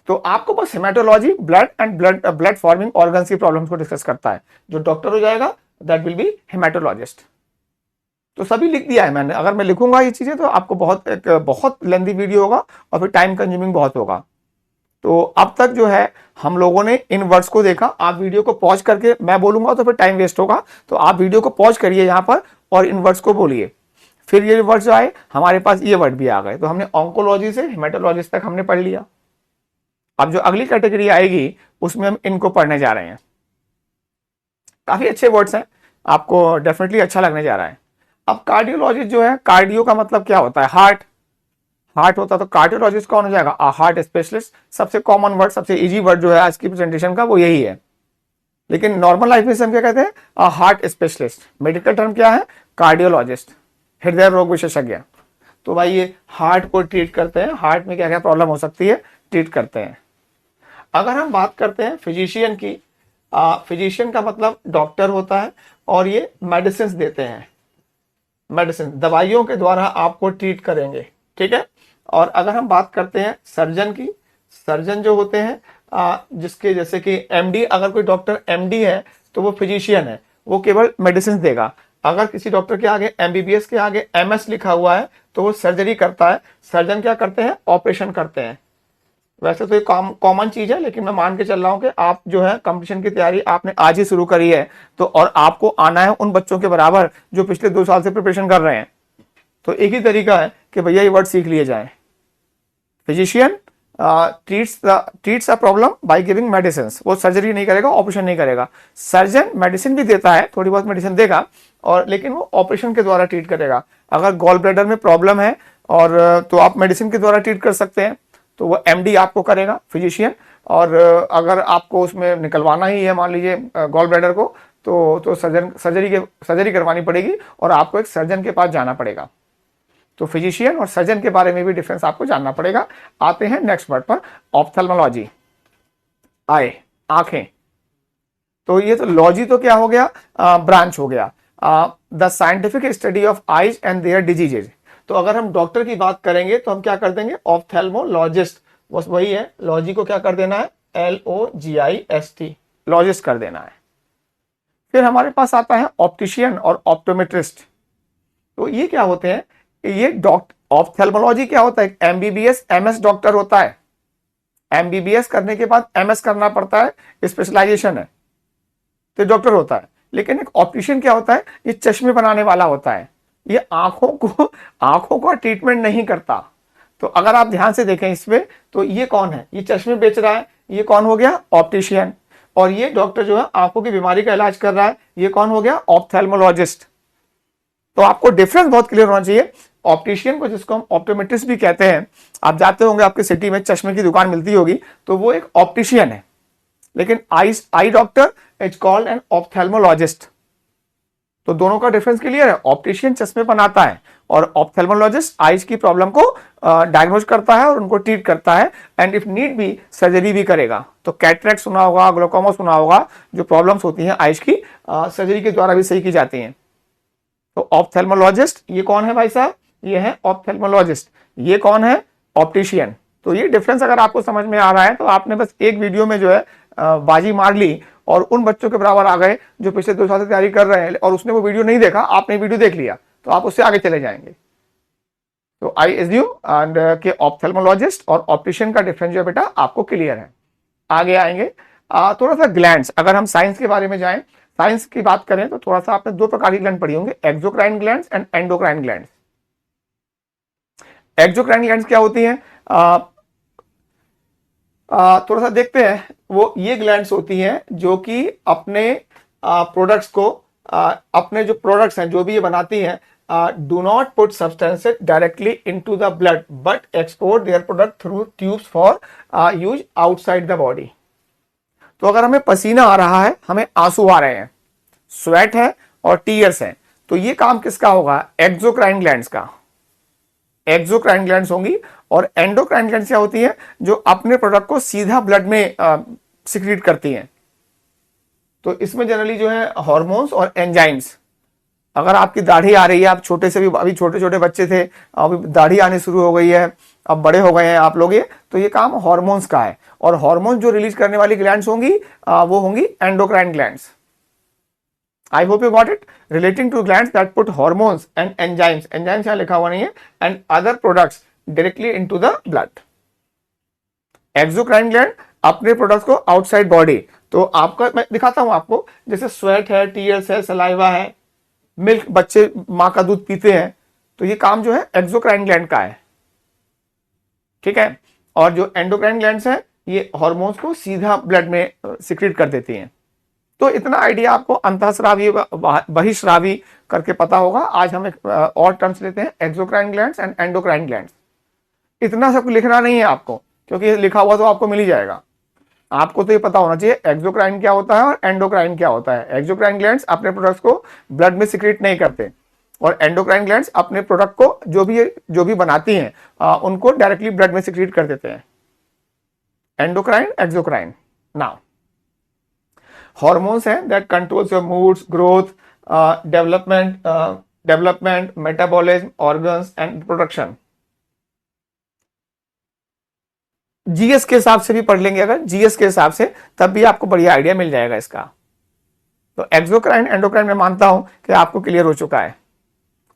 तो आपको बस haematology blood and blood forming organs की प्रॉब्लम्स को डिस्कस करता है। जो डॉक्टर हो जाएगा दैट विल बी हेमेटोलॉजिस्ट। तो सभी लिख दिया है मैंने। अगर मैं लिखूंगा ये चीजें तो आपको बहुत लेंथी वीडियो होगा और फिर टाइम कंज्यूमिंग बहुत होगा। तो अब तक जो है हम लोगों ने इन वर्ड्स को देखा। आप वीडियो को पॉज करके, मैं बोलूंगा तो फिर टाइम वेस्ट होगा, तो आप वीडियो को पॉज करिए यहाँ पर और इन वर्ड्स को बोलिए। फिर ये वर्ड्स आए, हमारे पास ये वर्ड भी आ गए। तो हमने ऑन्कोलॉजी से हेमेटोलॉजिस्ट तक हमने पढ़ लिया। अब जो अगली कैटेगरी आएगी उसमें हम इनको पढ़ने जा रहे हैं। काफी अच्छे वर्ड्स हैं, आपको डेफिनेटली अच्छा लगने जा रहा है। अब कार्डियोलॉजिस्ट जो है, कार्डियो का मतलब क्या होता है, हार्ट होता है। तो कार्डियोलॉजिस्ट कौन हो जाएगा, हार्ट स्पेशलिस्ट। सबसे कॉमन वर्ड, सबसे इजी वर्ड जो है आज की प्रेजेंटेशन का वो यही है। लेकिन नॉर्मल लाइफ में हम क्या कहते हैं, हार्ट स्पेशलिस्ट। मेडिकल टर्म क्या है, कार्डियोलॉजिस्ट, हृदय रोग विशेषज्ञ। तो भाई ये हार्ट को ट्रीट करते हैं, हार्ट में क्या क्या प्रॉब्लम हो सकती है ट्रीट करते हैं। अगर हम बात करते हैं फिजिशियन की, फिजिशियन का मतलब डॉक्टर होता है और ये मेडिसिन देते हैं, मेडिसिन दवाइयों के द्वारा आपको ट्रीट करेंगे, ठीक है। और अगर हम बात करते हैं सर्जन की, सर्जन जो होते हैं जिसके जैसे कि एमडी, अगर कोई डॉक्टर एमडी है तो वो फिजिशियन है, वो केवल मेडिसिन देगा। अगर किसी डॉक्टर के आगे एमबीबीएस के आगे एमएस लिखा हुआ है तो वो सर्जरी करता है। सर्जन क्या करते हैं, ऑपरेशन करते हैं। वैसे तो ये कॉमन चीज है, लेकिन मैं मान के चल रहा हूं कि आप जो है कंपटीशन की तैयारी आपने आज ही शुरू करी है, तो और आपको आना है उन बच्चों के बराबर जो पिछले 2 साल से प्रिपरेशन कर रहे हैं। तो एक ही तरीका है कि भैया ये वर्ड सीख लिए जाए। Physician treats a problem by giving medicine. वो सर्जरी नहीं करेगा, ऑपरेशन नहीं करेगा। सर्जन मेडिसिन भी देता है, थोड़ी बहुत मेडिसिन देगा, और लेकिन वो ऑपरेशन के द्वारा ट्रीट करेगा। अगर गॉल ब्लैडर में प्रॉब्लम है और तो आप मेडिसिन के द्वारा ट्रीट कर सकते हैं, तो वो एमडी आपको करेगा, फिजिशियन। और अगर आपको उसमें निकलवाना ही है मान लीजिए गॉल ब्लैडर को, तो सर्जरी करवानी पड़ेगी और आपको एक सर्जन के पास जाना पड़ेगा। तो फिजिशियन और सर्जन के बारे में भी डिफरेंस आपको जानना पड़ेगा। आते हैं नेक्स्ट वर्ड पर, ऑप्थेल्मोलॉजी, आए, आंखें। तो ये तो लॉजी तो क्या हो गया, ब्रांच हो गया, the scientific study of eyes and their diseases. तो अगर हम डॉक्टर की बात करेंगे तो हम क्या कर देंगे, ऑप्थेल्मोलॉजिस्ट, बस वही है। लॉजी को क्या कर देना है, LOGIST, लॉजिस्ट कर देना है। फिर हमारे पास आता है ऑप्टिशियन और ऑप्टोमेट्रिस्ट। तो ये क्या होते हैं, ये ऑप्थेल्मोलॉजी क्या होता है, एमबीबीएस एमएस डॉक्टर होता है। एमबीबीएस करने के बाद एमएस करना पड़ता है, स्पेशलाइजेशन है, तो डॉक्टर होता है। लेकिन एक ऑप्टिशियन क्या होता है, ये चश्मे बनाने वाला होता है। ये आंखों का ट्रीटमेंट नहीं करता। तो अगर आप ध्यान से देखें इसमें, तो ये कौन है, ये चश्मे बेच रहा है, ये कौन हो गया, ऑप्टिशियन। और ये डॉक्टर जो है आंखों की बीमारी का इलाज कर रहा है, ये कौन हो गया, ऑप्थेल्मोलॉजिस्ट। तो आपको डिफरेंस बहुत क्लियर होना चाहिए। ऑप्टिशियन को, जिसको हम ऑप्टोमेट्रिस्ट भी कहते हैं, आप जाते होंगे, आपके सिटी में चश्मे की दुकान मिलती होगी, तो वो एक ऑप्टिशियन है। लेकिन eye doctor is called an ophthalmologist. तो दोनों का डिफरेंस क्लियर है। ऑप्टिशियन चश्मे बनाता है और ऑप्थेल्मोलॉजिस्ट आइज की प्रॉब्लम को डायग्नोज करता है और उनको ट्रीट करता है, एंड इफ नीड भी सर्जरी भी करेगा। तो कैटरेक्ट सुना होगा, ग्लोकोमा सुना होगा, जो प्रॉब्लम्स होती हैं आइज की, सर्जरी के द्वारा भी सही की जाती हैं। तो ऑप्थेल्मोलॉजिस्ट ये कौन है भाई साहब? ये है ऑप्थेल्मोलॉजिस्ट। ये कौन है? ऑप्टिशियन। तो ये डिफरेंस अगर आपको समझ में आ रहा है तो आपने बस एक वीडियो में जो है बाजी मार ली और उन बच्चों के बराबर आ गए जो पिछले 2 साल से तैयारी कर रहे हैं और उसने वो वीडियो नहीं देखा, आपने वीडियो देख लिया, तो आप उससे आगे चले जाएंगे। तो आई एज्यूम एंड के ऑप्थेल्मोलॉजिस्ट और ऑप्टिशियन का डिफरेंस जो है बेटा आपको क्लियर है। आगे आएंगे थोड़ा सा ग्लैंड्स, अगर हम साइंस के बारे में जाएं, साइंस की बात करें तो थोड़ा सा आपने 2 प्रकार की ग्लैंड पढ़ी होंगे, exocrine glands and endocrine glands. Exocrine glands क्या होती हैं? थोड़ा सा देखते हैं। वो ये ग्लैंड्स होती हैं जो कि अपने प्रोडक्ट्स को अपने जो प्रोडक्ट्स हैं जो भी ये बनाती हैं, do not put substances directly into the blood but export their product through tubes for use outside the body. तो अगर हमें पसीना आ रहा है, हमें आंसू आ रहे हैं, स्वेट है और टीयर्स हैं, तो ये काम किसका होगा? एक्सोक्राइन ग्लैंड्स का। एक्सोक्राइन ग्लैंड्स होंगी। और एंडोक्राइन ग्लैंड्स क्या होती हैं? जो अपने प्रोडक्ट को सीधा ब्लड में सिक्रीट करती हैं। तो इसमें जनरली जो है हार्मोन्स और एंजाइम्स। अगर आपकी दाढ़ी आ रही है, आप छोटे से भी, अभी छोटे छोटे बच्चे थे, अभी दाढ़ी आनी शुरू हो गई है, अब बड़े हो गए हैं आप लोग, ये तो ये काम हार्मोन्स का है। और हार्मोन जो रिलीज करने वाली ग्लैंड्स होंगी वो होंगी endocrine glands. I hope you got it. Relating to glands that put hormones and enzymes, enzymes यहाँ लिखा हुआ नहीं है, and other products directly into the blood. Exocrine gland अपने प्रोडक्ट्स को आउटसाइड बॉडी, तो आपका मैं दिखाता हूं आपको, जैसे स्वेट है, टीयर्स है, सलाइवा है, मिल्क, बच्चे माँ का दूध पीते हैं, तो ये काम जो है एक्सोक्राइन ग्लैंड का है, ठीक है। और जो एंडोक्राइन ग्लैंड्स हैं ये हार्मोन्स को सीधा ब्लड में सिक्रीट कर देती हैं। तो इतना आइडिया आपको अंतःस्रावी बहिःस्रावी करके पता होगा। आज हम एक और टर्म्स लेते हैं, exocrine glands and endocrine glands. इतना सब लिखना नहीं है आपको, क्योंकि लिखा हुआ तो आपको मिल ही जाएगा। आपको तो ये पता होना चाहिए एक्सोक्राइन क्या होता है और एंडोक्राइन क्या होता है। एक्सोक्राइन ग्लैंड्स अपने प्रोडक्ट्स को ब्लड में सिक्रीट नहीं करते, और एंडोक्राइन ग्लैंड्स अपने प्रोडक्ट को जो भी बनाती हैं उनको डायरेक्टली ब्लड में सिक्रीट कर देते हैं। Endocrine, exocrine. नाउ हॉर्मोन्स हैं that controls your moods, growth, development, metabolism, organs and production. GS के हिसाब से भी पढ़ लेंगे, अगर जीएस के हिसाब से, तब भी आपको बढ़िया आइडिया मिल जाएगा इसका। तो एक्सोक्राइन, एंडोक्राइन में मानता हूं कि आपको क्लियर हो चुका है।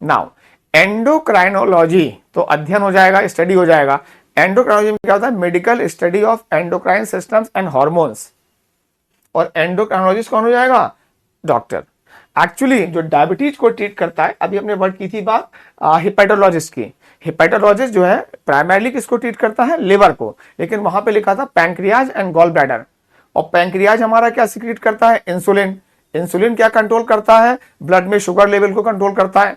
नाउ एंडोक्राइनोलॉजी तो अध्ययन हो जाएगा, स्टडी हो जाएगा। एंडोक्राइनोलॉजी में क्या होता है? Medical study of endocrine systems and hormones. और एंडोक्राइनोलॉजिस्ट कौन हो जाएगा? डॉक्टर। एक्चुअली जो डायबिटीज को ट्रीट करता है, अभी हमने वर्ड की थी बात हिपेटोलॉजिस्ट की। हिपेटोलॉजिस्ट जो है प्राइमरली किसको ट्रीट करता है? लिवर को, लेकिन वहां पे लिखा था पैंक्रियाज एंड गॉल ब्लैडर। और पैंक्रियाज हमारा क्या सिक्रीट करता है? इंसुलिन। इंसुलिन क्या कंट्रोल करता है? ब्लड में शुगर लेवल को कंट्रोल करता है,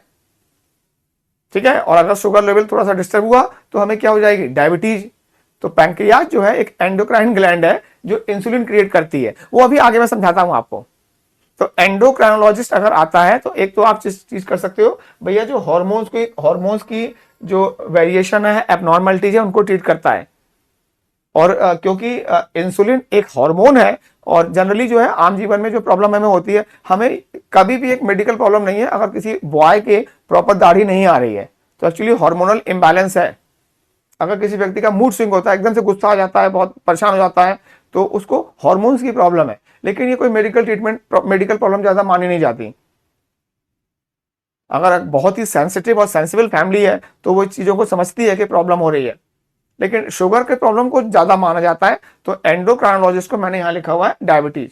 ठीक है। और अगर शुगर लेवल थोड़ा सा डिस्टर्ब हुआ तो हमें क्या हो जाएगी? डायबिटीज। तो पैंक्रियाज जो है एक एंडोक्राइन ग्लैंड है जो इंसुलिन क्रिएट करती है, वो अभी आगे मैं समझाता हूं आपको। तो एंडोक्राइनोलॉजिस्ट अगर आता है तो एक तो आप चीज कर सकते हो भैया, जो हार्मोन्स की जो वेरिएशन है, एबनॉर्मलिटीज है, उनको ट्रीट करता है। और क्योंकि इंसुलिन एक हार्मोन है, और जनरली जो है आम जीवन में जो प्रॉब्लम हमें होती है, हमें कभी भी एक मेडिकल प्रॉब्लम नहीं है अगर किसी बॉय के प्रॉपर दाढ़ी नहीं आ रही है, तो एक्चुअली हार्मोनल इम्बैलेंस है। अगर किसी व्यक्ति का मूड स्विंग होता है, एकदम से गुस्सा आ जाता है, बहुत परेशान हो जाता है, तो उसको हार्मोन्स की प्रॉब्लम है। लेकिन ये कोई मेडिकल प्रॉब्लम ज्यादा मानी नहीं जाती। अगर बहुत ही सेंसिटिव और सेंसिबल फैमिली है तो वो चीजों को समझती है कि प्रॉब्लम हो रही है, लेकिन शुगर के प्रॉब्लम को ज्यादा माना जाता है। तो एंडोक्राइनोलॉजिस्ट को मैंने यहां लिखा हुआ है डायबिटीज।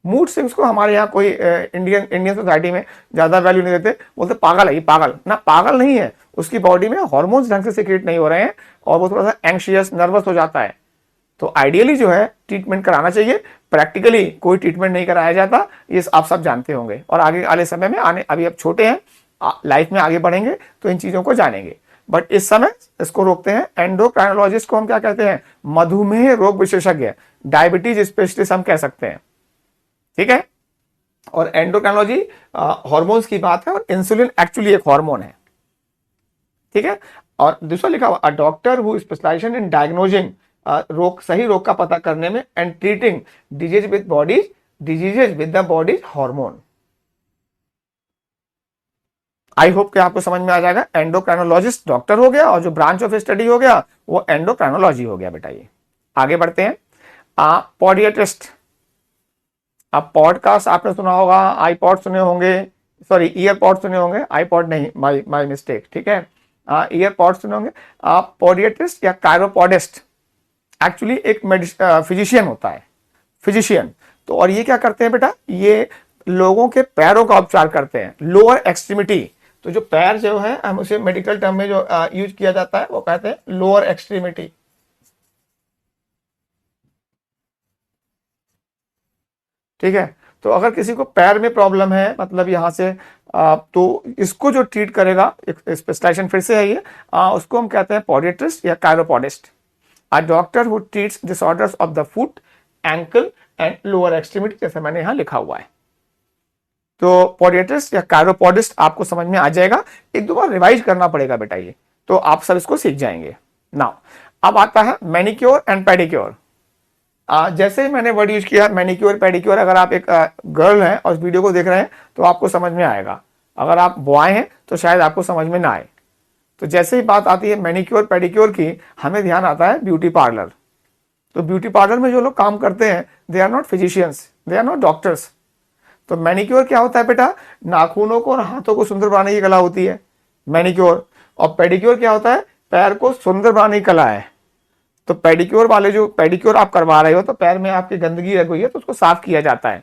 मूड स्विंग्स को हमारे यहाँ कोई इंडियन सोसाइटी में ज्यादा वैल्यू नहीं देते, बोलते पागल है, ये पागल ना, पागल नहीं है, उसकी बॉडी में हार्मोन्स ढंग से सिक्रेट नहीं हो रहे हैं और वो थोड़ा सा एंग्शियस, नर्वस हो जाता है। तो आइडियली जो है ट्रीटमेंट कराना चाहिए। प्रैक्टिकली कोई ट्रीटमेंट नहीं कराया जाता, ये आप सब जानते होंगे। और आगे वाले समय में अभी आप छोटे हैं, लाइफ में आगे बढ़ेंगे तो इन चीजों को जानेंगे, बट इस समय इसको रोकते हैं। एंडोक्राइनोलॉजिस्ट को हम क्या कहते हैं? मधुमेह रोग विशेषज्ञ, डायबिटीज स्पेशलिस्ट हम कह सकते हैं, ठीक है। और एंडोक्राइनोलॉजी हार्मोन्स की बात है, और इंसुलिन एक्चुअली एक हार्मोन है। ठीक है। और दूसरा लिखा हुआ a doctor who specialization in diagnosing, रोग, सही रोग का पता करने में, and treating diseases with the body's hormone. I hope कि आपको समझ में आ जाएगा। एंडोक्राइनोलॉजिस्ट डॉक्टर हो गया, और जो ब्रांच ऑफ स्टडी हो गया वो एंडोक्राइनोलॉजी हो गया बेटा। ये आगे बढ़ते हैं। पॉडियाट्रिस्ट, अब पॉडकास्ट आपने सुना होगा, आईपॉड सुने होंगे, सॉरी ईयरपॉड सुने होंगे, आईपॉड नहीं, माय माय मिस्टेक, ठीक है, ईयरपॉड सुने होंगे। पॉडियाट्रिस्ट या कायरोपॉडिस्ट एक्चुअली एक फिजिशियन होता है, फिजिशियन। तो और ये क्या करते हैं बेटा, ये लोगों के पैरों का उपचार करते हैं, लोअर एक्सट्रीमिटी। तो जो पैर जो है, हम उसे मेडिकल टर्म में जो यूज किया जाता है वो कहते हैं लोअर एक्सट्रीमिटी। ठीक है। तो अगर किसी को पैर में प्रॉब्लम है, मतलब यहां से तो इसको जो ट्रीट करेगा, स्पेशलाइजेशन फिर से है ये, उसको हम कहते हैं पॉडियाट्रिस्ट या chiropodist. A doctor who treats disorders of the foot, ankle and lower extremity, जैसे मैंने यहां लिखा हुआ है। तो पॉडियाट्रिस्ट या कायरोपॉडिस्ट आपको समझ में आ जाएगा, एक दो बार रिवाइज करना पड़ेगा बेटा ये, तो आप सब इसको सीख जाएंगे। नाउ अब आता है मैनिक्योर एंड पेडिक्योर। जैसे ही मैंने वर्ड यूज किया मैनिक्योर पेडिक्योर, अगर आप एक गर्ल हैं और इस वीडियो को देख रहे हैं तो आपको समझ में आएगा, अगर आप बॉय हैं तो शायद आपको समझ में ना आए। तो जैसे ही बात आती है मैनिक्योर पेडिक्योर की, हमें ध्यान आता है ब्यूटी पार्लर। तो ब्यूटी पार्लर में जो लोग काम करते हैं, they are not physicians, they are not doctors. तो मैनिक्योर क्या होता है बेटा, नाखूनों को और हाथों को सुंदर बनाने की कला होती है मैनिक्योर। और पेडिक्योर क्या होता है, पैर को सुंदर बनाने की कला है। तो पेडिक्योर वाले, जो पेडिक्योर आप करवा रहे हो तो पैर में आपकी गंदगी लग गई है तो उसको साफ किया जाता है।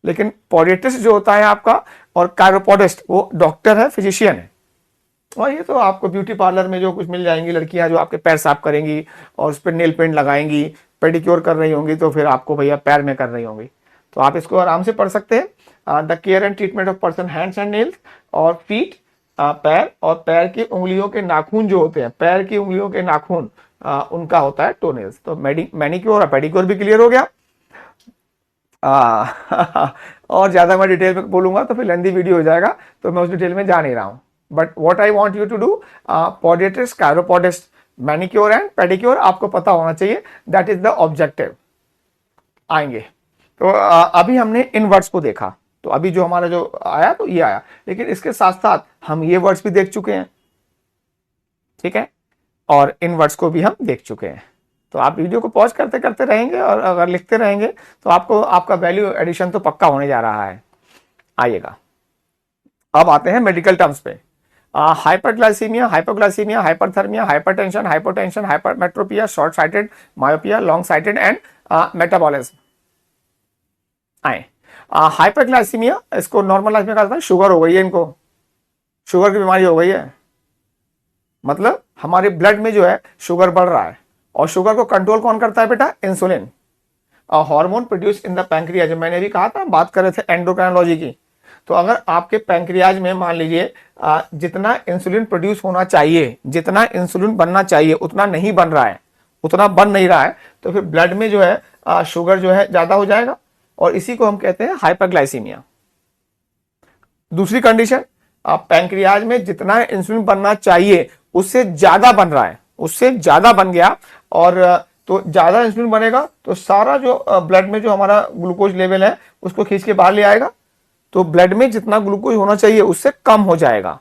लेकिन पॉडियाट्रिस्ट जो होता है आपका, और कायरोपॉडिस्ट, वो डॉक्टर है, फिजिशियन है। और ये तो आपको ब्यूटी पार्लर में जो कुछ मिल जाएंगी लड़कियां, जो आपके पैर साफ करेंगी और उस पर नेल पेंट लगाएंगी, पेडिक्योर कर रही होंगी, तो फिर आपको भैया पैर में कर रही होंगी। तो आप इसको आराम से पढ़ सकते हैं। The care and treatment of person hands and nails, और फीट, पैर, और पैर की उंगलियों के नाखून जो होते हैं, पैर की उंगलियों के नाखून, उनका होता है टोनेल्स। तो मैनिक्योर और पेडिक्योर भी क्लियर हो गया। और ज्यादा मैं डिटेल में बोलूंगा तो फिर लेंदी वीडियो हो जाएगा, तो मैं उस डिटेल में जा नहीं रहा हूं। But what I want you to do, podiatrist, chiropodist, manicure and pedicure आपको पता होना चाहिए, दैट इज द ऑब्जेक्टिव। आएंगे। तो अभी हमने इन वर्ड्स को देखा, तो अभी जो हमारा जो आया तो ये आया, लेकिन इसके साथ साथ हम ये वर्ड्स भी देख चुके हैं, ठीक है, और इन वर्ड्स को भी हम देख चुके हैं। तो आप वीडियो को पॉज करते करते रहेंगे और अगर लिखते रहेंगे तो आपको आपका वैल्यू एडिशन तो पक्का होने जा रहा है। आइएगा, अब आते हैं मेडिकल टर्म्स पे। Hyperglycaemia, hypoglycaemia, hyperthermia, hypertension, hypotension, hypermetropia, short sighted, myopia, long sighted and metabolism. आए हाइपरग्लाइसीमिया, इसको नॉर्मल लाइफ में कहा जाता है शुगर हो गई है, इनको शुगर की बीमारी हो गई है, मतलब हमारे ब्लड में जो है शुगर बढ़ रहा है। और शुगर को कंट्रोल कौन करता है बेटा, insulin, hormone produce in the pancreas. मैंने भी कहा था, बात कर रहे थे एंडोक्राइनोलॉजी की। तो अगर आपके पैंक्रियाज में मान लीजिए जितना इंसुलिन प्रोड्यूस होना चाहिए, जितना इंसुलिन बनना चाहिए उतना नहीं बन रहा है, उतना बन नहीं रहा है, तो फिर ब्लड में जो है शुगर जो है ज्यादा हो जाएगा, और इसी को हम कहते हैं हाइपरग्लाइसीमिया। दूसरी कंडीशन, पैंक्रियाज में जितना इंसुलिन बनना चाहिए उससे ज्यादा बन रहा है, उससे ज्यादा बन गया, और तो ज्यादा इंसुलिन बनेगा तो सारा जो ब्लड में जो हमारा ग्लूकोज लेवल है उसको खींच के बाहर ले आएगा। तो ब्लड में जितना ग्लूकोज होना चाहिए उससे कम हो जाएगा।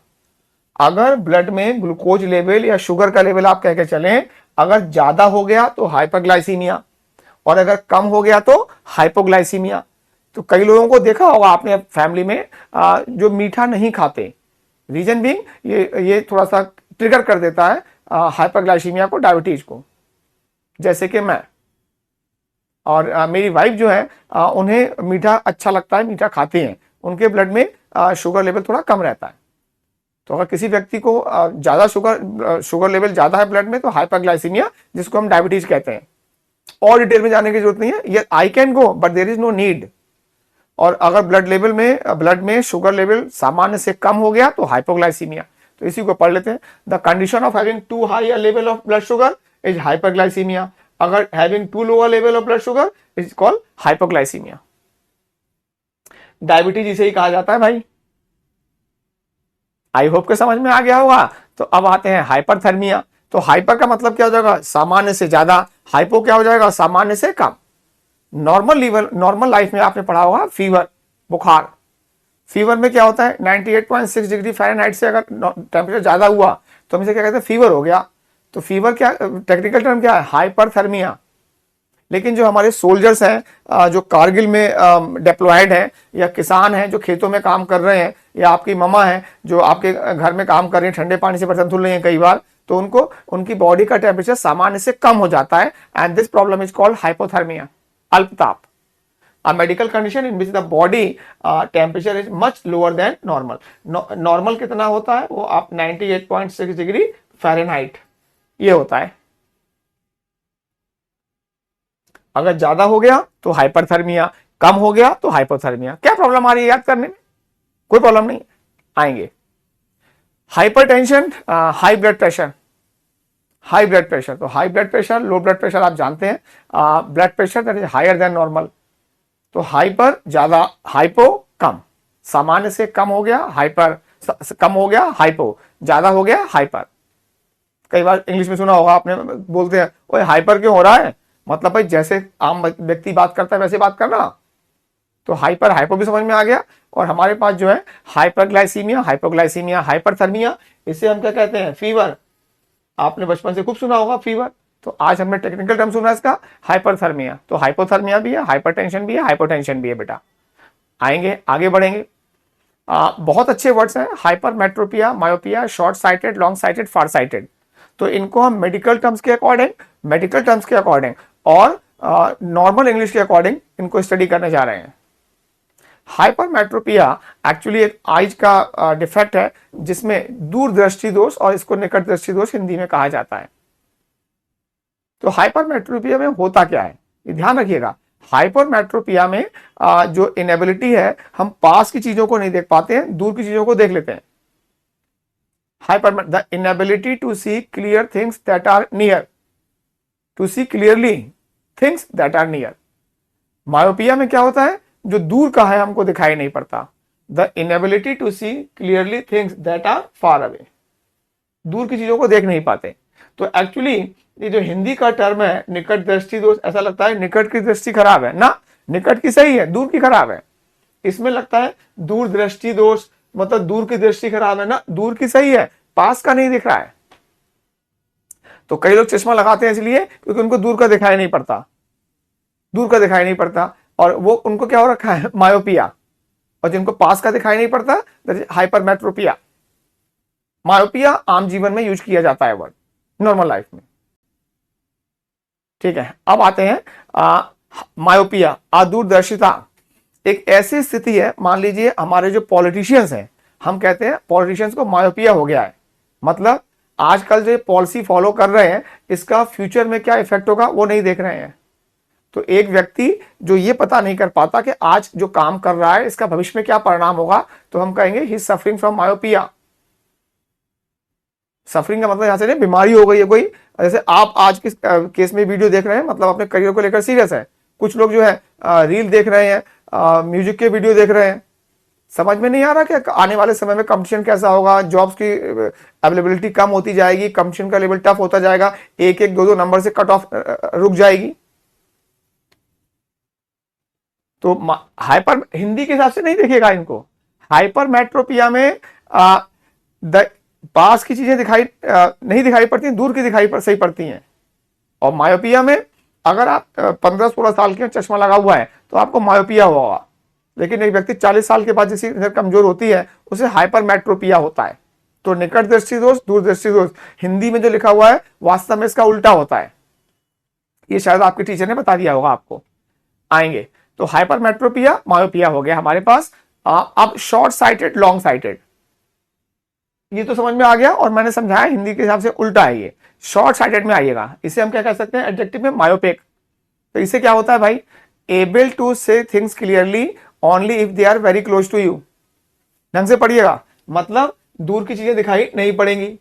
अगर ब्लड में ग्लूकोज लेवल या शुगर का लेवल आप कह के चलें, अगर ज्यादा हो गया तो हाइपरग्लाइसीमिया, और अगर कम हो गया तो हाइपोग्लाइसीमिया। तो कई लोगों को देखा होगा आपने फैमिली में जो मीठा नहीं खाते, रीजन भी ये थोड़ा सा ट्रिगर कर देता है हाइपरग्लाइसीमिया को, डायबिटीज को, जैसे कि मैं और मेरी वाइफ जो है, उन्हें मीठा अच्छा लगता है, मीठा खाते हैं, उनके ब्लड में शुगर लेवल थोड़ा कम रहता है। तो अगर किसी व्यक्ति को ज्यादा शुगर लेवल ज्यादा है ब्लड में तो हाइपरग्लाइसीमिया, जिसको हम डायबिटीज कहते हैं। और डिटेल में जाने की जरूरत नहीं है, ये I can go but there is no need. और अगर ब्लड में शुगर लेवल सामान्य से कम हो गया तो हाइपोग्लाइसीमिया। तो इसी को पढ़ लेते हैं। The condition of having too high a level of blood sugar is hyperglycaemia, अगर having too lower level of blood sugar is called hypoglycaemia. Diabetes इसे ही कहा जाता है भाई। आई होप के समझ में आ गया होगा। तो अब आते हैं हाइपरथर्मिया। तो हाइपर का मतलब क्या हो जाएगा, सामान्य से ज्यादा। हाइपो क्या हो जाएगा, सामान्य से कम। नॉर्मल लाइफ में आपने पढ़ा होगा फीवर, बुखार। फीवर में क्या होता है, 98.6 डिग्री फ़ारेनहाइट से अगर टेम्परेचर ज्यादा हुआ तो हम इसे क्या कहते हैं, फीवर हो गया। तो फीवर क्या टेक्निकल टर्म क्या है, हाइपरथर्मिया। लेकिन जो हमारे सोल्जर्स हैं, जो कारगिल में डिप्लॉयड हैं, या किसान हैं जो खेतों में काम कर रहे हैं, या आपकी ममा है जो आपके घर में काम कर रही है, ठंडे पानी से बर्तन धुल रही हैं कई बार, तो उनको उनकी बॉडी का टेम्परेचर सामान्य से कम हो जाता है, and this problem is called hypothermia, अल्पताप। A medical condition in which the body temperature is much lower than normal. Normal कितना होता है, वो आप 98.6 डिग्री फ़ारेनहाइट ये होता है। अगर ज्यादा हो गया तो हाइपरथर्मिया, कम हो गया तो हाइपोथर्मिया। क्या प्रॉब्लम आ रही है याद करने में, कोई प्रॉब्लम नहीं, आएंगे। Hypertension, high blood pressure. High blood pressure, तो high blood pressure, low blood pressure आप जानते हैं, blood pressure that is higher than normal. तो हाइपर ज्यादा, हाइपो कम। सामान्य से कम हो गया हाइपर, कम हो गया हाइपो, ज्यादा हो गया हाइपर। कई बार इंग्लिश में सुना होगा आपने, बोलते हैं ओए हाइपर क्यों हो रहा है, मतलब भाई जैसे आम व्यक्ति बात करता है वैसे बात करना। तो हाइपर हाइपो भी समझ में आ गया। और हमारे पास जो है हाइपरग्लाइसीमिया, हाइपोग्लाइसीमिया, हाइपरथर्मिया, इसे हम क्या कहते हैं, फीवर। आपने बचपन से खूब सुना होगा फीवर। तो आज हमने टेक्निकल टर्म सुना इसका, हाइपरथर्मिया। तो हाइपोथर्मिया भी है, हाइपरटेंशन भी है, हाइपोटेंशन भी है बेटा। आएंगे, आगे बढ़ेंगे। बहुत अच्छे वर्ड्स हैं, hypermetropia, myopia, short sighted, long sighted, far sighted. तो इनको हम मेडिकल टर्म्स के अकॉर्डिंग और नॉर्मल इंग्लिश के अकॉर्डिंग इनको स्टडी करने जा रहे हैं। हाइपरमेट्रोपिया एक्चुअली एक आइज का डिफेक्ट है, जिसमें दूरदृष्टि दोष, और इसको निकट दृष्टि दोष हिंदी में कहा जाता है। तो हाइपरमेट्रोपिया में होता क्या है, ये ध्यान रखिएगा। हाइपरमेट्रोपिया में जो इनेबिलिटी है, हम पास की चीजों को नहीं देख पाते हैं, दूर की चीजों को देख लेते हैं। The inability to see clear things that are near, to see clearly things that are near. Myopia में क्या होता है, जो दूर का है हमको दिखाई नहीं पड़ता। The inability to see clearly things that are far away, दूर की चीजों को देख नहीं पाते। तो एक्चुअली ये जो हिंदी का टर्म है निकट दृष्टि दोष, ऐसा लगता है निकट की दृष्टि खराब है ना, निकट की सही है, दूर की खराब है। इसमें लगता है दूर दृष्टि दोष, मतलब दूर की दृष्टि खराब है ना, दूर की सही है, पास का नहीं दिख रहा है। तो कई लोग चश्मा लगाते हैं इसलिए क्योंकि उनको दूर का दिखाई नहीं पड़ता, दूर का दिखाई नहीं पड़ता, और वो उनको क्या हो रखा है, मायोपिया। और जिनको पास का दिखाई नहीं पड़ता, दैट इज हाइपरमेट्रोपिया। मायोपिया आम जीवन में यूज किया जाता है वर्ड, नॉर्मल लाइफ में, ठीक है। अब आते हैं मायोपिया, अदूरदर्शिता। एक ऐसी स्थिति है, मान लीजिए हमारे जो पॉलिटिशियंस हैं, हम कहते हैं पॉलिटिशियंस को मायोपिया हो गया है, मतलब आजकल जो पॉलिसी फॉलो कर रहे हैं इसका फ्यूचर में क्या इफेक्ट होगा वो नहीं देख रहे हैं। तो एक व्यक्ति जो ये पता नहीं कर पाता कि आज जो काम कर रहा है इसका भविष्य में क्या परिणाम होगा, तो हम कहेंगे he is suffering from myopia. Suffering का मतलब यहां से नहीं बीमारी हो गई है कोई, जैसे आप आज किस केस में वीडियो देख रहे हैं, मतलब अपने करियर को लेकर सीरियस है। कुछ लोग जो है रील देख रहे हैं, म्यूजिक के वीडियो देख रहे हैं, समझ में नहीं आ रहा कि आने वाले समय में कंपटीशन कैसा होगा, जॉब्स की अवेलेबिलिटी कम होती जाएगी, कंपटीशन का लेवल टफ होता जाएगा, एक एक दो दो नंबर से कट ऑफ रुक जाएगी। तो हाइपर हिंदी के हिसाब से नहीं देखिएगा इनको। हाइपरमेट्रोपिया में पास की चीजें नहीं दिखाई पड़ती, दूर की सही पड़ती हैं। और मायोपिया में अगर आप 15-16 साल के चश्मा लगा हुआ है तो आपको मायोपिया होगा, लेकिन एक व्यक्ति 40 साल के बाद जैसी नजर कमजोर होती है उसे हाइपरमेट्रोपिया होता है। तो निकट दृष्टि दोष, दूर दृष्टि दोष, हिंदी में जो लिखा हुआ है वास्तव में इसका उल्टा होता है। ये शायद आपके टीचर ने बता दिया होगा आपको। आएंगे तो हाइपरमेट्रोपिया, मायोपिया हो गया हमारे पास। अब शॉर्ट साइटेड, लॉन्ग साइटेड, ये तो समझ में आ गया, और मैंने समझाया हिंदी के हिसाब से उल्टा है ये। शॉर्ट साइटेड में आइएगा, इसे हम क्या कह सकते हैं एडजेक्टिव में, मायोपिक। तो इसे क्या होता है भाई, able to see things clearly only if they are very close to you. ढंग से पढ़िएगा, मतलब दूर की चीजें दिखाई नहीं पड़ेंगी।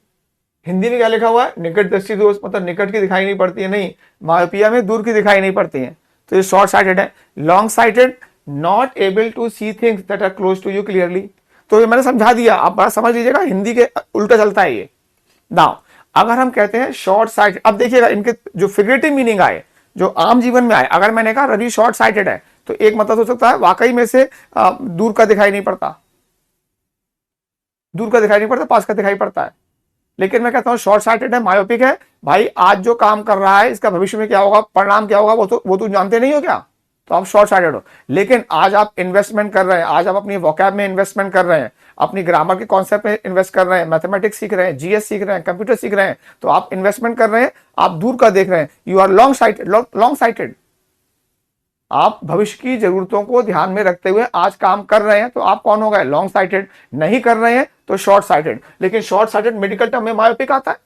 हिंदी में क्या लिखा हुआ है, निकट दृष्टि दोष, मतलब निकट की दिखाई नहीं पड़ती है, नहीं, मायोपिया में दूर की दिखाई नहीं पड़ती है, तो ये शॉर्ट साइटेड है। Long sighted, not able to see things that are close to you clearly. तो ये मैंने समझा दिया, आप बात समझ लीजिएगा, हिंदी के उल्टा चलता है ये। नाउ अगर हम कहते हैं शॉर्ट साइटेड, अब देखिएगा इनके जो फिगरेटिव मीनिंग आए, जो आम जीवन में आए, अगर मैंने कहा रवि शॉर्ट साइटेड है तो एक मतलब हो सकता है वाकई में से दूर का दिखाई नहीं पड़ता, दूर का दिखाई नहीं पड़ता, पास का दिखाई पड़ता है। लेकिन मैं कहता हूं शॉर्ट साइटेड है, मायोपिक है, भाई आज जो काम कर रहा है इसका भविष्य में क्या होगा, परिणाम क्या होगा, वो तो जानते नहीं हो क्या, तो आप शॉर्ट साइटेड हो। लेकिन आज आप इन्वेस्टमेंट कर रहे हैं, आज आप अपनी वोकैब में इन्वेस्टमेंट कर रहे हैं, अपनी ग्रामर के कॉन्सेप्ट में इन्वेस्ट कर रहे हैं, मैथमेटिक्स सीख रहे हैं, जीएस सीख रहे हैं, कंप्यूटर सीख रहे हैं, तो आप इन्वेस्टमेंट कर रहे हैं, आप दूर का देख रहे हैं, you are long sighted, long sighted. आप भविष्य की जरूरतों को ध्यान में रखते हुए आज काम कर रहे हैं, तो आप कौन हो गए, लॉन्ग साइटेड। नहीं कर रहे हैं तो शॉर्ट साइटेड। लेकिन शॉर्ट साइटेड मेडिकल टर्म में मायोपिक आता है।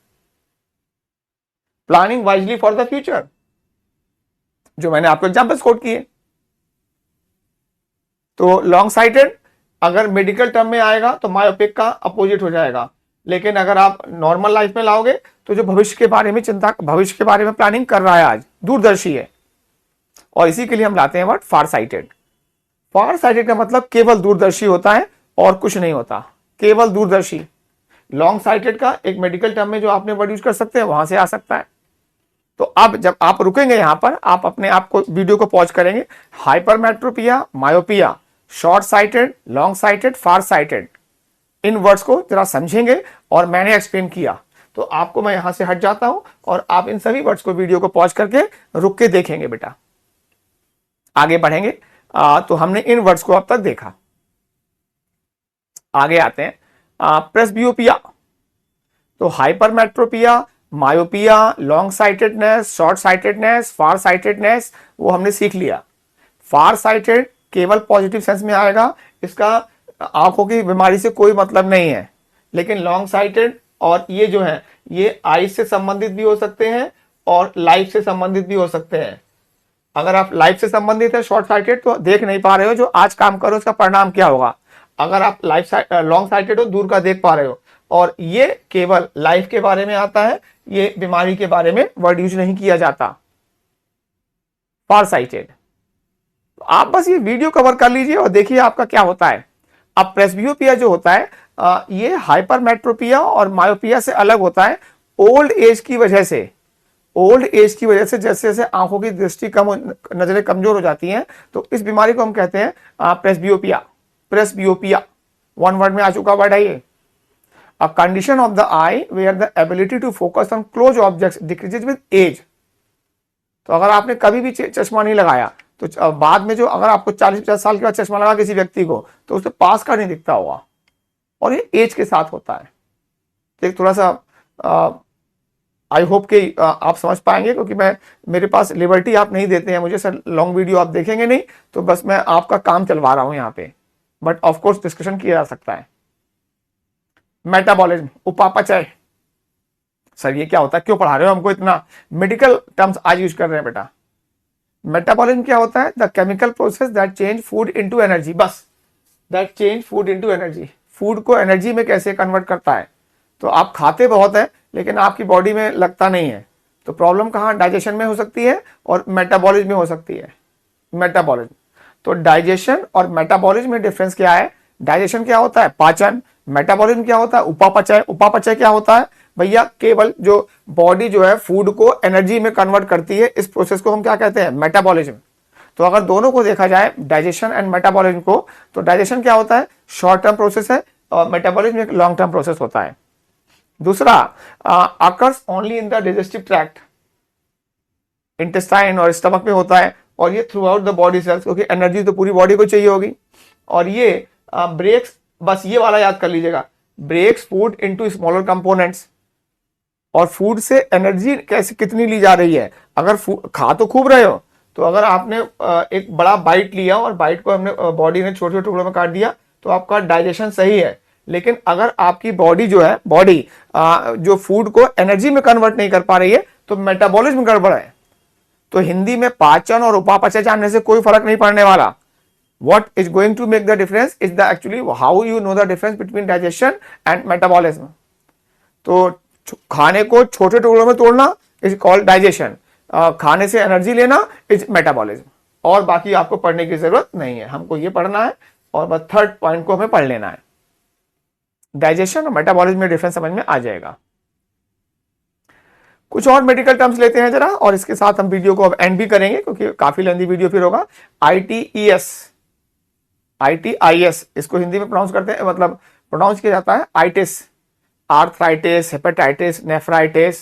Planning wisely for the future, जो मैंने आपको एग्जांपल्स कोट किए। तो लॉन्ग साइटेड अगर मेडिकल टर्म में आएगा तो मायोपिक का अपोजिट हो जाएगा। लेकिन अगर आप नॉर्मल लाइफ में लाओगे तो जो भविष्य के बारे में चिंता, भविष्य के बारे में प्लानिंग कर रहा है आज, दूरदर्शी है। और इसी के लिए हम लाते हैं वर्ड फार साइटेड। फार साइटेड का मतलब केवल दूरदर्शी होता है और कुछ नहीं होता, केवल दूरदर्शी। लॉन्ग साइटेड का एक मेडिकल टर्म में जो आपने वर्ड यूज कर सकते हैं वहां से आ सकता है। तो अब जब आप रुकेंगे यहां पर, आप अपने आप को वीडियो को पॉज करेंगे, hypermetropia, myopia, short sighted, long sighted, far sighted, इन वर्ड्स को जरा समझेंगे और मैंने एक्सप्लेन किया तो आपको मैं यहां से हट जाता हूं और आप इन सभी वर्ड्स को वीडियो को पॉज करके रुक के देखेंगे बेटा। आगे बढ़ेंगे। तो हमने इन वर्ड्स को अब तक देखा, आगे आते हैं। प्रेसबियोपिया, तो hypermetropia, myopia, long sightedness, short sightedness, फार साइटेडनेस, वो हमने सीख लिया। फार साइटेड केवल पॉजिटिव सेंस में आएगा, इसका आंखों की बीमारी से कोई मतलब नहीं है। लेकिन लॉन्ग साइटेड और ये जो है ये आईज से संबंधित भी हो सकते हैं और लाइफ से संबंधित भी हो सकते हैं। अगर आप लाइफ से संबंधित है शॉर्ट साइटेड तो देख नहीं पा रहे हो जो आज काम करो उसका परिणाम क्या होगा। अगर आप लॉन्ग साइटेड हो, दूर का देख पा रहे हो। और ये केवल लाइफ के बारे में आता है, ये बीमारी के बारे में वर्ड यूज नहीं किया जाता। फार साइटेड, आप बस ये वीडियो कवर कर लीजिए और देखिए आपका क्या होता है। अब प्रेसबियोपिया जो होता है ये हाइपरमेट्रोपिया और मायोपिया से अलग होता है ओल्ड एज की वजह से। ओल्ड एज की वजह से जैसे जैसे आंखों की दृष्टि कम, नजरें कमजोर हो जाती हैं, तो इस बीमारी को हम कहते हैं प्रेसबियोपिया। प्रेसबियोपिया वन वर्ड में आ चुका वर्ड है ये। A condition of the eye where the ability to focus on close objects decreases with age. तो अगर आपने कभी भी चश्मा नहीं लगाया तो बाद में जो अगर आपको 40-50 साल के बाद चश्मा लगा किसी व्यक्ति को तो उसे पास का नहीं दिखता होगा, और ये एज के साथ होता है। तो एक थोड़ा सा आई होप कि आप समझ पाएंगे, क्योंकि मैं मेरे पास लिबर्टी आप नहीं देते हैं मुझे, सर लॉन्ग वीडियो आप देखेंगे नहीं, तो बस मैं आपका काम चलवा रहा हूं यहाँ पे, बट ऑफ कोर्स डिस्कशन किया जा सकता है। मेटाबॉलिज्म, उपापचय, सर ये क्या होता है, क्यों पढ़ा रहे हो हमको इतना, मेडिकल टर्म्स आज यूज कर रहे हैं बेटा। मेटाबॉलिज्म क्या होता है, the chemical process that change food into energy, बस that change food into energy, food को एनर्जी में कैसे कन्वर्ट करता है। तो आप खाते बहुत है लेकिन आपकी बॉडी में लगता नहीं है, तो प्रॉब्लम कहाँ, डाइजेशन में हो सकती है और मेटाबॉलिज्म में हो सकती है। मेटाबॉलिज्म, तो डाइजेशन और मेटाबॉलिज्म में डिफरेंस क्या है। डाइजेशन क्या होता है, पाचन। मेटाबॉलिज्म क्या होता है, उपापचय। उपापचय क्या होता है भैया, केवल जो बॉडी जो है फूड को एनर्जी में कन्वर्ट करती है, इस प्रोसेस को हम क्या कहते हैं, मेटाबॉलिज्म। तो अगर दोनों को देखा जाए, डाइजेशन एंड मेटाबॉलिज्म को, तो डाइजेशन क्या होता है, शॉर्ट टर्म प्रोसेस है और मेटाबॉलिज्म एक लॉन्ग टर्म प्रोसेस होता है। दूसरा, occurs only in the digestive tract, intestine और स्टमक में होता है, और ये through out the body cells, क्योंकि एनर्जी तो पूरी बॉडी को चाहिए होगी। और ये ब्रेक्स, बस ये वाला याद कर लीजिएगा, breaks food into smaller components. और फूड से एनर्जी कैसे कितनी ली जा रही है, अगर खा तो खूब रहे हो, तो अगर आपने एक बड़ा बाइट लिया और बाइट को हमने बॉडी ने छोटे छोटे टुकड़ों में काट दिया तो आपका डाइजेशन सही है। लेकिन अगर आपकी बॉडी जो है, बॉडी जो फूड को एनर्जी में कन्वर्ट नहीं कर पा रही है, तो मेटाबॉलिज्म गड़बड़ है। तो हिंदी में पाचन और उपापचय जानने से कोई फर्क नहीं पड़ने वाला। What is going to make the difference is the actually how you know the difference between digestion and metabolism. तो खाने को छोटे टुकड़ों में तोड़ना इज कॉल्ड डाइजेशन, खाने से एनर्जी लेना इज मेटाबॉलिज्म। और बाकी आपको पढ़ने की जरूरत नहीं है, हमको ये पढ़ना है और बस थर्ड पॉइंट को हमें पढ़ लेना है। डाइजेशन और मेटाबॉलिज्म में डिफरेंस समझ में आ जाएगा। कुछ और मेडिकल टर्म्स लेते हैं जरा, और इसके साथ हम वीडियो को अब एंड भी करेंगे क्योंकि काफी लेंदी वीडियो फिर होगा। ITES, ITIS इसको हिंदी में प्रोनाउंस करते हैं, मतलब प्रोनाउंस किया जाता है itis, arthritis, hepatitis, nephritis,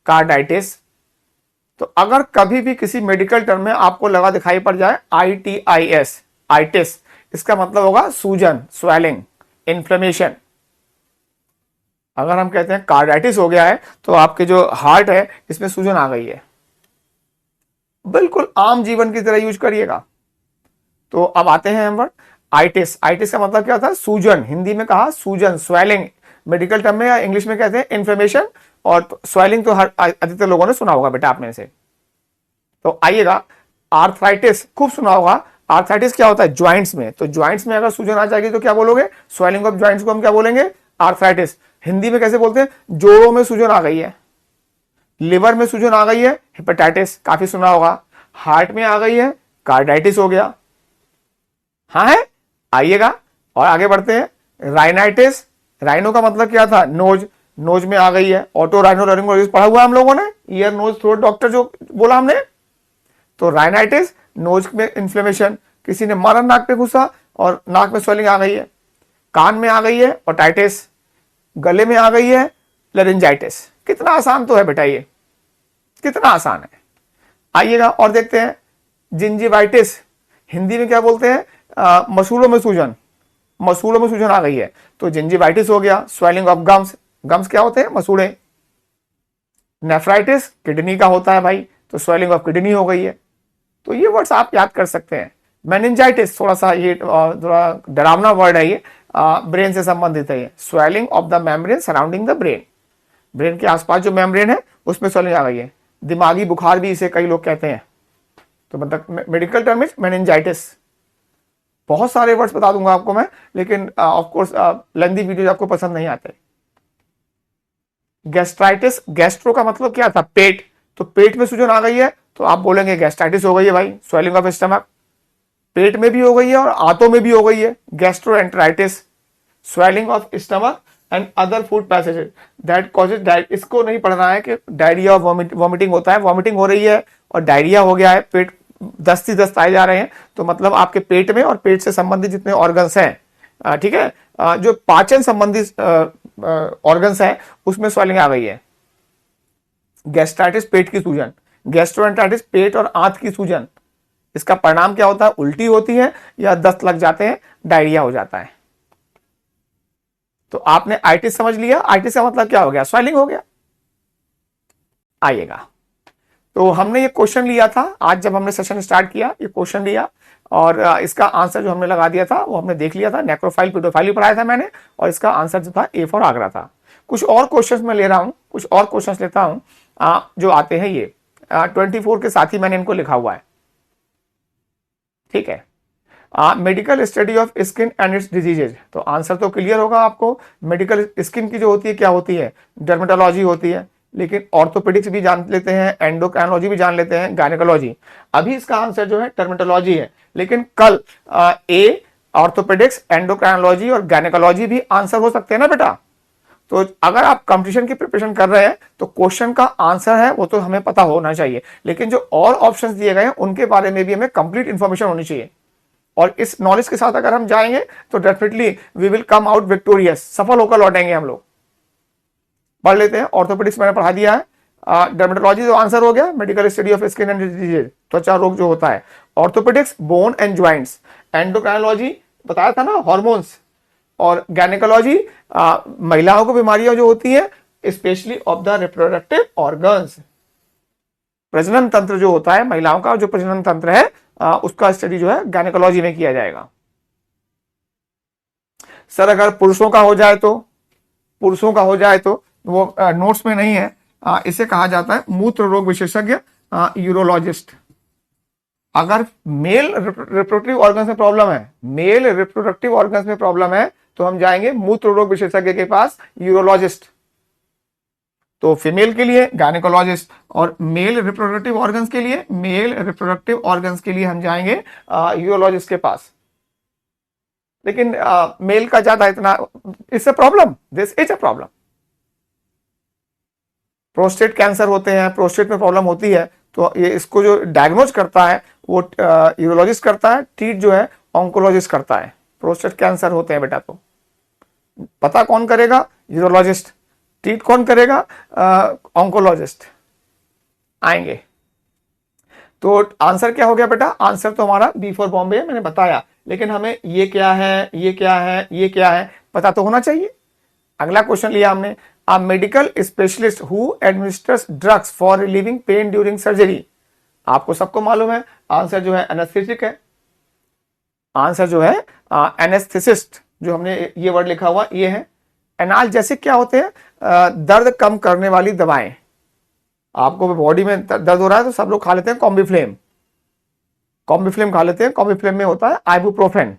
carditis. तो अगर कभी भी किसी मेडिकल टर्म में आपको लगा दिखाई पड़ जाए ITIS, आइटिस, इसका मतलब होगा सूजन, स्वेलिंग, इन्फ्लेमेशन। अगर हम कहते हैं कार्डाइटिस हो गया है तो आपके जो हार्ट है इसमें सूजन आ गई है, बिल्कुल आम जीवन की तरह यूज करिएगा। तो अब आते हैं हम वर्ड आइटिस। आइटिस का मतलब क्या होता है? सूजन, हिंदी में कहा सूजन, स्वेलिंग, मेडिकल टर्म में या इंग्लिश में कहते हैं इन्फ्लेमेशन, और स्वेलिंग तो हर अधिकतर लोगों ने सुना होगा बेटा आप में से। तो आइएगा, आर्थराइटिस खूब सुना होगा। आर्थराइटिस क्या होता है? ज्वाइंट्स में। तो ज्वाइंट्स में अगर सूजन आ जाएगी तो क्या बोलोगे? स्वेलिंग ऑफ ज्वाइंट्स को हम क्या बोलेंगे? आर्थराइटिस। हिंदी में कैसे बोलते हैं? जोड़ों में सूजन आ गई है, लिवर में सूजन आ गई है, हेपेटाइटिस, काफी सुना होगा। हार्ट में आ गई है, कार्डाइटिस हो गया। हाँ है, आइएगा और आगे बढ़ते हैं। राइनाइटिस, राइनो का मतलब क्या था? नोज, नोज में आ गई है। ऑटो राइनो लैरिंगोलॉजिस्ट पढ़ा हुआ है हम लोगों ने, ईयर नोज थ्रोट डॉक्टर जो बोला हमने। तो राइनाइटिस, नोज में इन्फ्लेमेशन, किसी ने मारा नाक पे घुसा और नाक में स्वेलिंग आ गई है। कान में आ गई है ओटाइटिस, गले में आ गई है लैरिंजाइटिस। कितना आसान तो है बेटा, ये कितना आसान है। आइएगा और देखते हैं जिंजिवाइटिस, हिंदी में क्या बोलते हैं? मसूड़ों में सूजन, मसूड़ों में सूजन आ गई है तो जिंजिवाइटिस हो गया। स्वेलिंग ऑफ गम्स, गम्स क्या होते हैं? मसूड़े। नेफ्राइटिस किडनी का होता है भाई, तो स्वेलिंग ऑफ किडनी हो गई है। तो ये वर्ड्स आप याद कर सकते हैं। मेनिंजाइटिस, थोड़ा सा ये थोड़ा डरावना वर्ड है ये, ब्रेन से संबंधित है ये। Swelling of the membrane surrounding the brain, brain के आसपास जो मेम्ब्रेन है उसमें स्वेलिंग आ गई है। दिमागी बुखार भी इसे कई लोग कहते हैं। तो मतलब मेडिकल टर्म इज मेनिंजाइटिस। बहुत सारे वर्ड्स बता दूंगा आपको मैं, लेकिन ऑफ कोर्स लेंदी वीडियो आपको पसंद नहीं आते। गैस्ट्राइटिस, गैस्ट्रो का मतलब क्या था? पेट। तो पेट में सूजन आ गई है तो आप बोलेंगे गैस्ट्राइटिस हो गई है भाई, स्वेलिंग ऑफ स्टमक। पेट में भी हो गई है और आंतों में भी हो गई है, gastroenteritis, swelling of stomach and other food passages that causes diarrhoea. इसको नहीं पढ़ना है कि डायरिया और वॉमिटिंग होता है। वॉमिटिंग हो रही है और डायरिया हो गया है, पेट दस्त ही दस्त आए जा रहे हैं, तो मतलब आपके पेट में और पेट से संबंधित जितने ऑर्गन्स हैं, ठीक है, जो पाचन संबंधित ऑर्गन्स हैं उसमें स्वेलिंग आ गई है। गैस्ट्राइटिस पेट की सूजन, गैस्ट्रोएंटेराइटिस पेट और आंत की सूजन। इसका परिणाम क्या होता है? उल्टी होती है या दस्त लग जाते हैं, डायरिया हो जाता है। तो आपने आइटिस समझ लिया। आइटिस का मतलब क्या हो गया? स्वेलिंग हो गया। आइएगा, तो हमने ये क्वेश्चन लिया था आज जब हमने सेशन स्टार्ट किया, ये क्वेश्चन लिया और इसका आंसर जो हमने लगा दिया था वो हमने देख लिया था। नेक्रोफाइल पेडोफाइल पढ़ाया था मैंने, और इसका आंसर जो था ए फॉर आगरा था। कुछ और क्वेश्चंस मैं ले रहा हूं, कुछ और क्वेश्चंस लेता हूं जो आते हैं। ये 24 के साथ ही मैंने इनको लिखा हुआ है, ठीक है। Medical study of skin and it's diseases. तो आंसर तो क्लियर होगा आपको। मेडिकल स्किन की जो होती है क्या होती है? डर्मेटोलॉजी होती है, लेकिन ऑर्थोपेडिक्स भी जान लेते हैं, एंडोक्राइनोलॉजी भी जान लेते हैं, गायनेकोलॉजी। अभी इसका आंसर जो है डर्मेटोलॉजी है, लेकिन कल ए ऑर्थोपेडिक्स, एंडोक्राइनोलॉजी और गायनेकोलॉजी भी आंसर हो सकते हैं ना बेटा। तो अगर आप कंपटीशन की प्रिपरेशन कर रहे हैं तो क्वेश्चन का आंसर है वो तो हमें पता होना चाहिए, लेकिन जो और ऑप्शंस दिए गए हैं उनके बारे में भी हमें कंप्लीट इंफॉर्मेशन होनी चाहिए। और इस नॉलेज के साथ अगर हम जाएंगे तो definitely we will come out victorious, सफल होकर लौटेंगे हम लोग। पढ़ लेते हैं। ऑर्थोपेडिक्स मैंने पढ़ा दिया है। डर्मेटोलॉजी जो आंसर हो गया, medical study of skin and disease, त्वचा रोग जो होता है। Orthopaedics bone and joints. Endocrinology बताया था ना, हार्मोन्स। और गायनेकोलॉजी महिलाओं को बीमारियां जो होती है specially of the reproductive organs. प्रजनन तंत्र जो होता है महिलाओं का, जो प्रजनन तंत्र है उसका स्टडी जो है गायनेकोलॉजी में किया जाएगा। सर अगर पुरुषों का हो जाए तो, पुरुषों का हो जाए तो वो नोट्स में नहीं है। इसे कहा जाता है मूत्र रोग विशेषज्ञ, यूरोलॉजिस्ट। अगर मेल रिप्रोडक्टिव ऑर्गन्स में प्रॉब्लम है, मेल रिप्रोडक्टिव ऑर्गन्स में प्रॉब्लम है तो हम जाएंगे मूत्र रोग विशेषज्ञ के पास, यूरोलॉजिस्ट। तो फीमेल के लिए गायनेकोलॉजिस्ट, और मेल रिप्रोडक्टिव ऑर्गन्स के लिए, मेल रिप्रोडक्टिव ऑर्गन्स के लिए हम जाएंगे यूरोलॉजिस्ट के पास। लेकिन मेल का ज्यादा इतना, it's a problem, this is a problem. Prostate cancer होते हैं, प्रोस्टेट में प्रॉब्लम होती है, तो ये इसको जो डायग्नोज करता है वो यूरोलॉजिस्ट करता है, ट्रीट जो है ऑन्कोलॉजिस्ट करता है। प्रोस्टेट कैंसर होते हैं बेटा, तो पता कौन करेगा? यूरोलॉजिस्ट। ट्रीट कौन करेगा? ऑन्कोलॉजिस्ट आएंगे। तो आंसर क्या हो गया बेटा? आंसर तो हमारा बी फॉर बॉम्बे मैंने बताया, लेकिन हमें ये क्या है, ये क्या है, ये क्या है पता तो होना चाहिए। अगला क्वेश्चन लिया हमने, a medical specialist who administers drugs for relieving pen during surgery. आपको सबको मालूम है आंसर जो है एनेस्थेटिक है। आंसर जो है एनेस्थेसिस्ट, जो हमने ये वर्ड लिखा हुआ ये है। एनाल्जेसिक क्या होते हैं? दर्द कम करने वाली दवाएं। आपको बॉडी में दर्द हो रहा है तो सब लोग खा लेते हैं कॉम्बिफ्लेम, कॉम्बिफ्लेम खा लेते हैं। कॉम्बिफ्लेम में होता है आइबुप्रोफेन,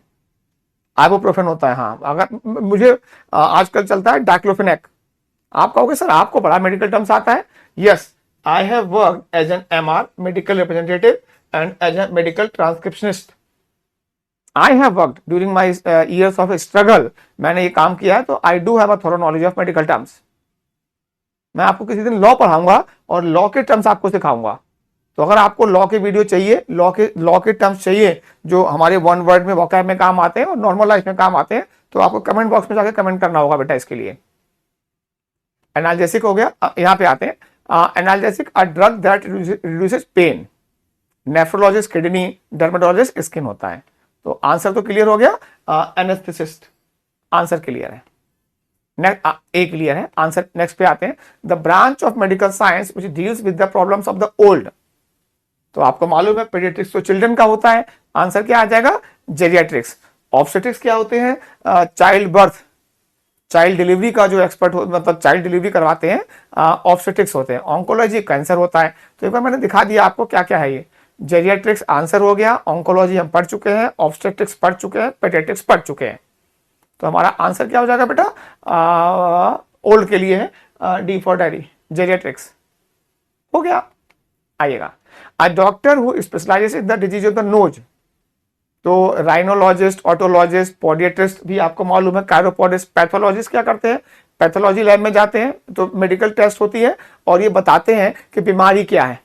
आइबुप्रोफेन होता है। हाँ, अगर मुझे आजकल चलता है डाइक्लोफेनेक। आप कहोगे सर आपको बड़ा मेडिकल टर्म्स आता है। Yes, I have worked as an MR medical representative and as a medical transcriptionist. I have worked during my years of struggle. मैंने ये काम किया है, तो I do have a thorough knowledge of medical terms. मैं आपको किसी दिन लॉ पढ़ाऊंगा और लॉ के टर्म्स आपको सिखाऊंगा। तो अगर आपको लॉ के वीडियो चाहिए, लॉ के टर्म्स चाहिए जो हमारे वन वर्ड में वोकैब में काम आते हैं और नॉर्मल लाइफ में काम आते हैं, तो आपको कमेंट बॉक्स में जाके कमेंट करना होगा बेटा इसके लिए। एनाल्जेसिक हो गया, यहाँ पे आते हैं। Analgesic a drug that reduces pain. Nephrologist kidney, dermatologist skin होता है। तो आंसर तो क्लियर हो गया, एनेस्थेसिस्ट। आंसर क्लियर है, ए क्लियर है। आंसर नेक्स्ट पे आते हैं, the branch of medical science which deals with the problems of the old. तो आपको मालूम है पीडियाट्रिक्स तो चिल्ड्रन का होता है, आंसर क्या आ जाएगा? जेरियाट्रिक्स। ऑब्स्टेट्रिक्स क्या होते हैं? चाइल्ड बर्थ, चाइल्ड डिलीवरी का जो एक्सपर्ट मतलब चाइल्ड डिलीवरी करवाते हैं, ऑब्स्टेट्रिक्स होते हैं। ऑन्कोलॉजी कैंसर होता है। तो एक बार मैंने दिखा दिया आपको क्या क्या है ये। जेरियाट्रिक्स आंसर हो गया, ऑन्कोलॉजी हम पढ़ चुके हैं, ऑब्स्टेट्रिक्स पढ़ चुके हैं, पेडियाट्रिक्स पढ़ चुके हैं। तो हमारा आंसर क्या हो जाएगा बेटा? ओल्ड के लिए है डी फॉर डायरी, जेरियाट्रिक्स हो गया। आइएगा, अ doctor who specialises in the disease of the nose. तो राइनोलॉजिस्ट, ऑटोलॉजिस्ट, पोडियाट्रिस्ट भी आपको मालूम है। कायरोपोडिस्ट, पैथोलॉजिस्ट क्या करते हैं? पैथोलॉजी लैब में जाते हैं, तो मेडिकल टेस्ट होती है और ये बताते हैं कि बीमारी क्या है,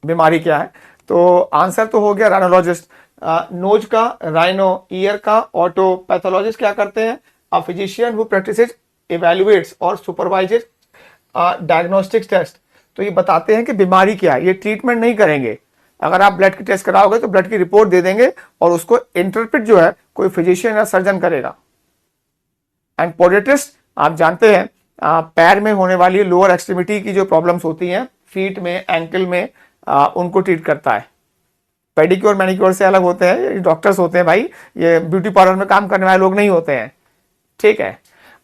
बीमारी क्या है। तो आंसर तो हो गया राइनोलॉजिस्ट। नोज का राइनो, ईयर का ऑटो। पैथोलॉजिस्ट क्या करते हैं? अ फिजिशियन हु प्रैक्टिसेस, इवैल्यूएट्स और सुपरवाइजेस डायग्नोस्टिक्स टेस्ट। तो ये बताते हैं कि बीमारी क्या है, ये ट्रीटमेंट नहीं करेंगे। अगर आप ब्लड की टेस्ट कराओगे तो ब्लड की रिपोर्ट दे देंगे और उसको इंटरप्रेट जो है कोई फिजिशियन या सर्जन करेगा। एंड पोडियाट्रिस्ट आप जानते हैं पैर में होने वाली लोअर एक्सट्रीमिटी की जो प्रॉब्लम्स होती हैं, फीट में, एंकल में, उनको ट्रीट करता है। पेडिक्योर मैनिक्योर से अलग होते हैं, ये डॉक्टर्स होते हैं भाई, ये ब्यूटी पार्लर में काम करने वाले लोग नहीं होते हैं, ठीक है।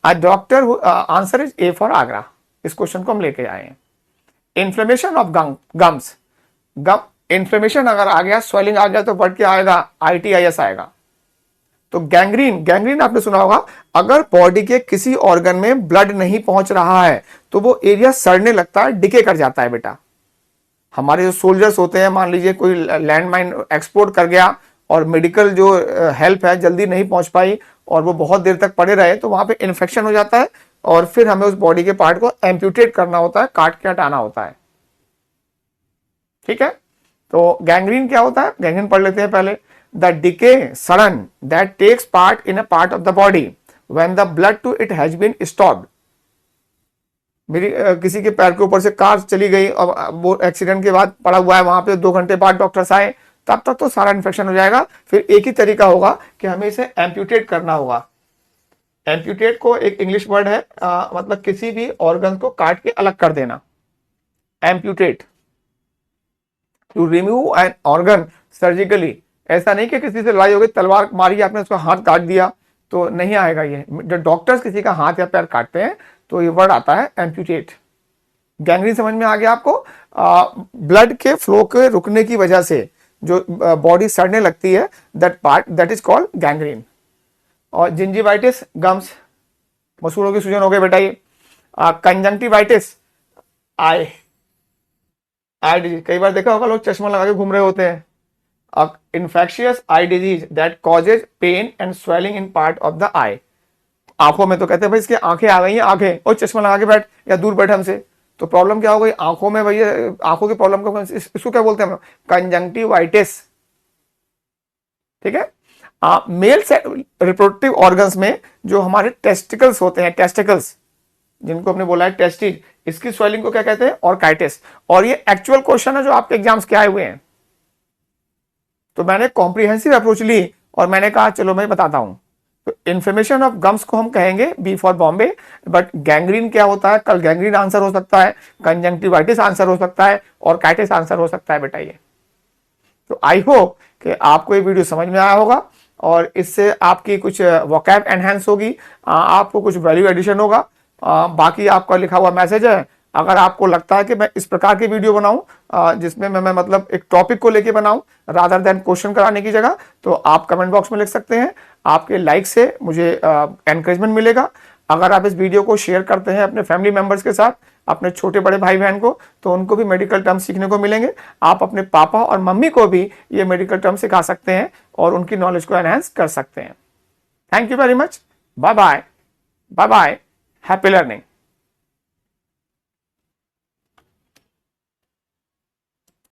A doctor, answer is A for Agra. इस क्वेश्चन को हम लेके आए हैं। Inflammation of gums, gum inflammation अगर आ गया, स्वेलिंग आ गया, तो वर्ड क्या आएगा? ITIS आएगा। तो गैंग्रीन, गैंग्रीन आपने सुना होगा, अगर बॉडी के किसी ऑर्गन में ब्लड नहीं पहुंच रहा है तो वो एरिया सड़ने लगता है, डिके कर जाता है बेटा। हमारे जो सोल्जर्स होते हैं, मान लीजिए कोई लैंडमाइन एक्सप्लोड कर गया और मेडिकल जो हेल्प है जल्दी नहीं पहुंच पाई और वो बहुत देर तक पड़े रहे, तो वहां पे इन्फेक्शन हो जाता है और फिर हमें उस बॉडी के पार्ट को एम्प्यूटेट करना होता है, काट के हटाना होता है, ठीक है। तो गैंग्रीन क्या होता है? गैंग्रीन पढ़ लेते हैं पहले। द डिके, सड़न that takes part in a part of the body when the blood to it has been stopped. मेरी किसी के पैर के ऊपर से कार चली गई और वो एक्सीडेंट के बाद पड़ा हुआ है वहां पे, 2 घंटे बाद डॉक्टर्स आए, तब तक तो सारा इन्फेक्शन हो जाएगा। फिर एक ही तरीका होगा कि हमें इसे एम्प्यूटेट करना होगा। एम्प्यूटेट को एक इंग्लिश वर्ड है, मतलब किसी भी ऑर्गन को काट के अलग कर देना, amputate, to remove an organ surgically. ऐसा नहीं कि किसी से लड़ाई हो गई, तलवार मारी आपने, उसका हाथ काट दिया, तो नहीं आएगा ये। जब डॉक्टर्स किसी का हाथ या पैर काटते हैं तो ये वर्ड आता है एम्प्यूटेट। गैंग्रीन समझ में आ गया आपको? ब्लड के फ्लो के रुकने की वजह से जो बॉडी सड़ने लगती है, that part that is called gangrene. और जिंजिवाइटिस, गम्स, मसूड़ों की सूजन हो गई बेटा ये। कंजंक्टिवाइटिस, आई डिजीज, कई बार देखा होगा लोग चश्मा लगा के घूम रहे होते हैं। Infectious eye disease that causes pain and swelling in part of the eye. आंखों में तो कहते हैं भाई इसकी आंखें आ गई हैं, आंखें, और चश्मा लगा के बैठ या दूर बैठ हमसे, तो प्रॉब्लम क्या हो गई आंखों में भैया, आंखों की प्रॉब्लम को इसको क्या बोलते हैं हम, कंजंक्टिवाइटिस। ठीक है। मेल रिप्रोडक्टिव ऑर्गन्स में जो हमारे टेस्टिकल्स होते हैं, टेस्टिकल्स जिनको हमने बोला है टेस्टिस, इसकी स्वेलिंग को क्या कहते हैं, ऑर्काइटिस। और ये एक्चुअल क्वेश्चन है जो आपके एग्जाम्स के आए हुए हैं। तो मैंने कॉम्प्रिहेंसिव अप्रोच ली और मैंने कहा चलो मैं बताता हूं। तो इन्फ्लेमेशन ऑफ गम्स को हम कहेंगे B for Bombay, but gangrene क्या होता है, कल गैंग्रीन आंसर हो सकता है, कंजंक्टिवाइटिस आंसर हो सकता है, और काइटिस आंसर हो सकता है बेटा ये। तो आई होप कि आपको ये वीडियो समझ में आया होगा और इससे आपकी कुछ वोकैब एनहेंस होगी, आपको कुछ वैल्यू एडिशन होगा। बाकी आपका लिखा हुआ मैसेज है, अगर आपको लगता है कि मैं इस प्रकार की वीडियो बनाऊं जिसमें मैं मतलब एक टॉपिक को लेके बनाऊं रादर देन क्वेश्चन कराने की जगह, तो आप कमेंट बॉक्स में लिख सकते हैं। आपके लाइक से मुझे एनकरेजमेंट मिलेगा। अगर आप इस वीडियो को शेयर करते हैं अपने फैमिली मेंबर्स के साथ, अपने छोटे बड़े भाई बहन को, तो उनको भी मेडिकल टर्म सीखने को मिलेंगे। आप अपने पापा और मम्मी को भी ये मेडिकल टर्म सिखा सकते हैं और उनकी नॉलेज को एनहांस कर सकते हैं। Thank you very much. Bye bye, bye bye, happy learning.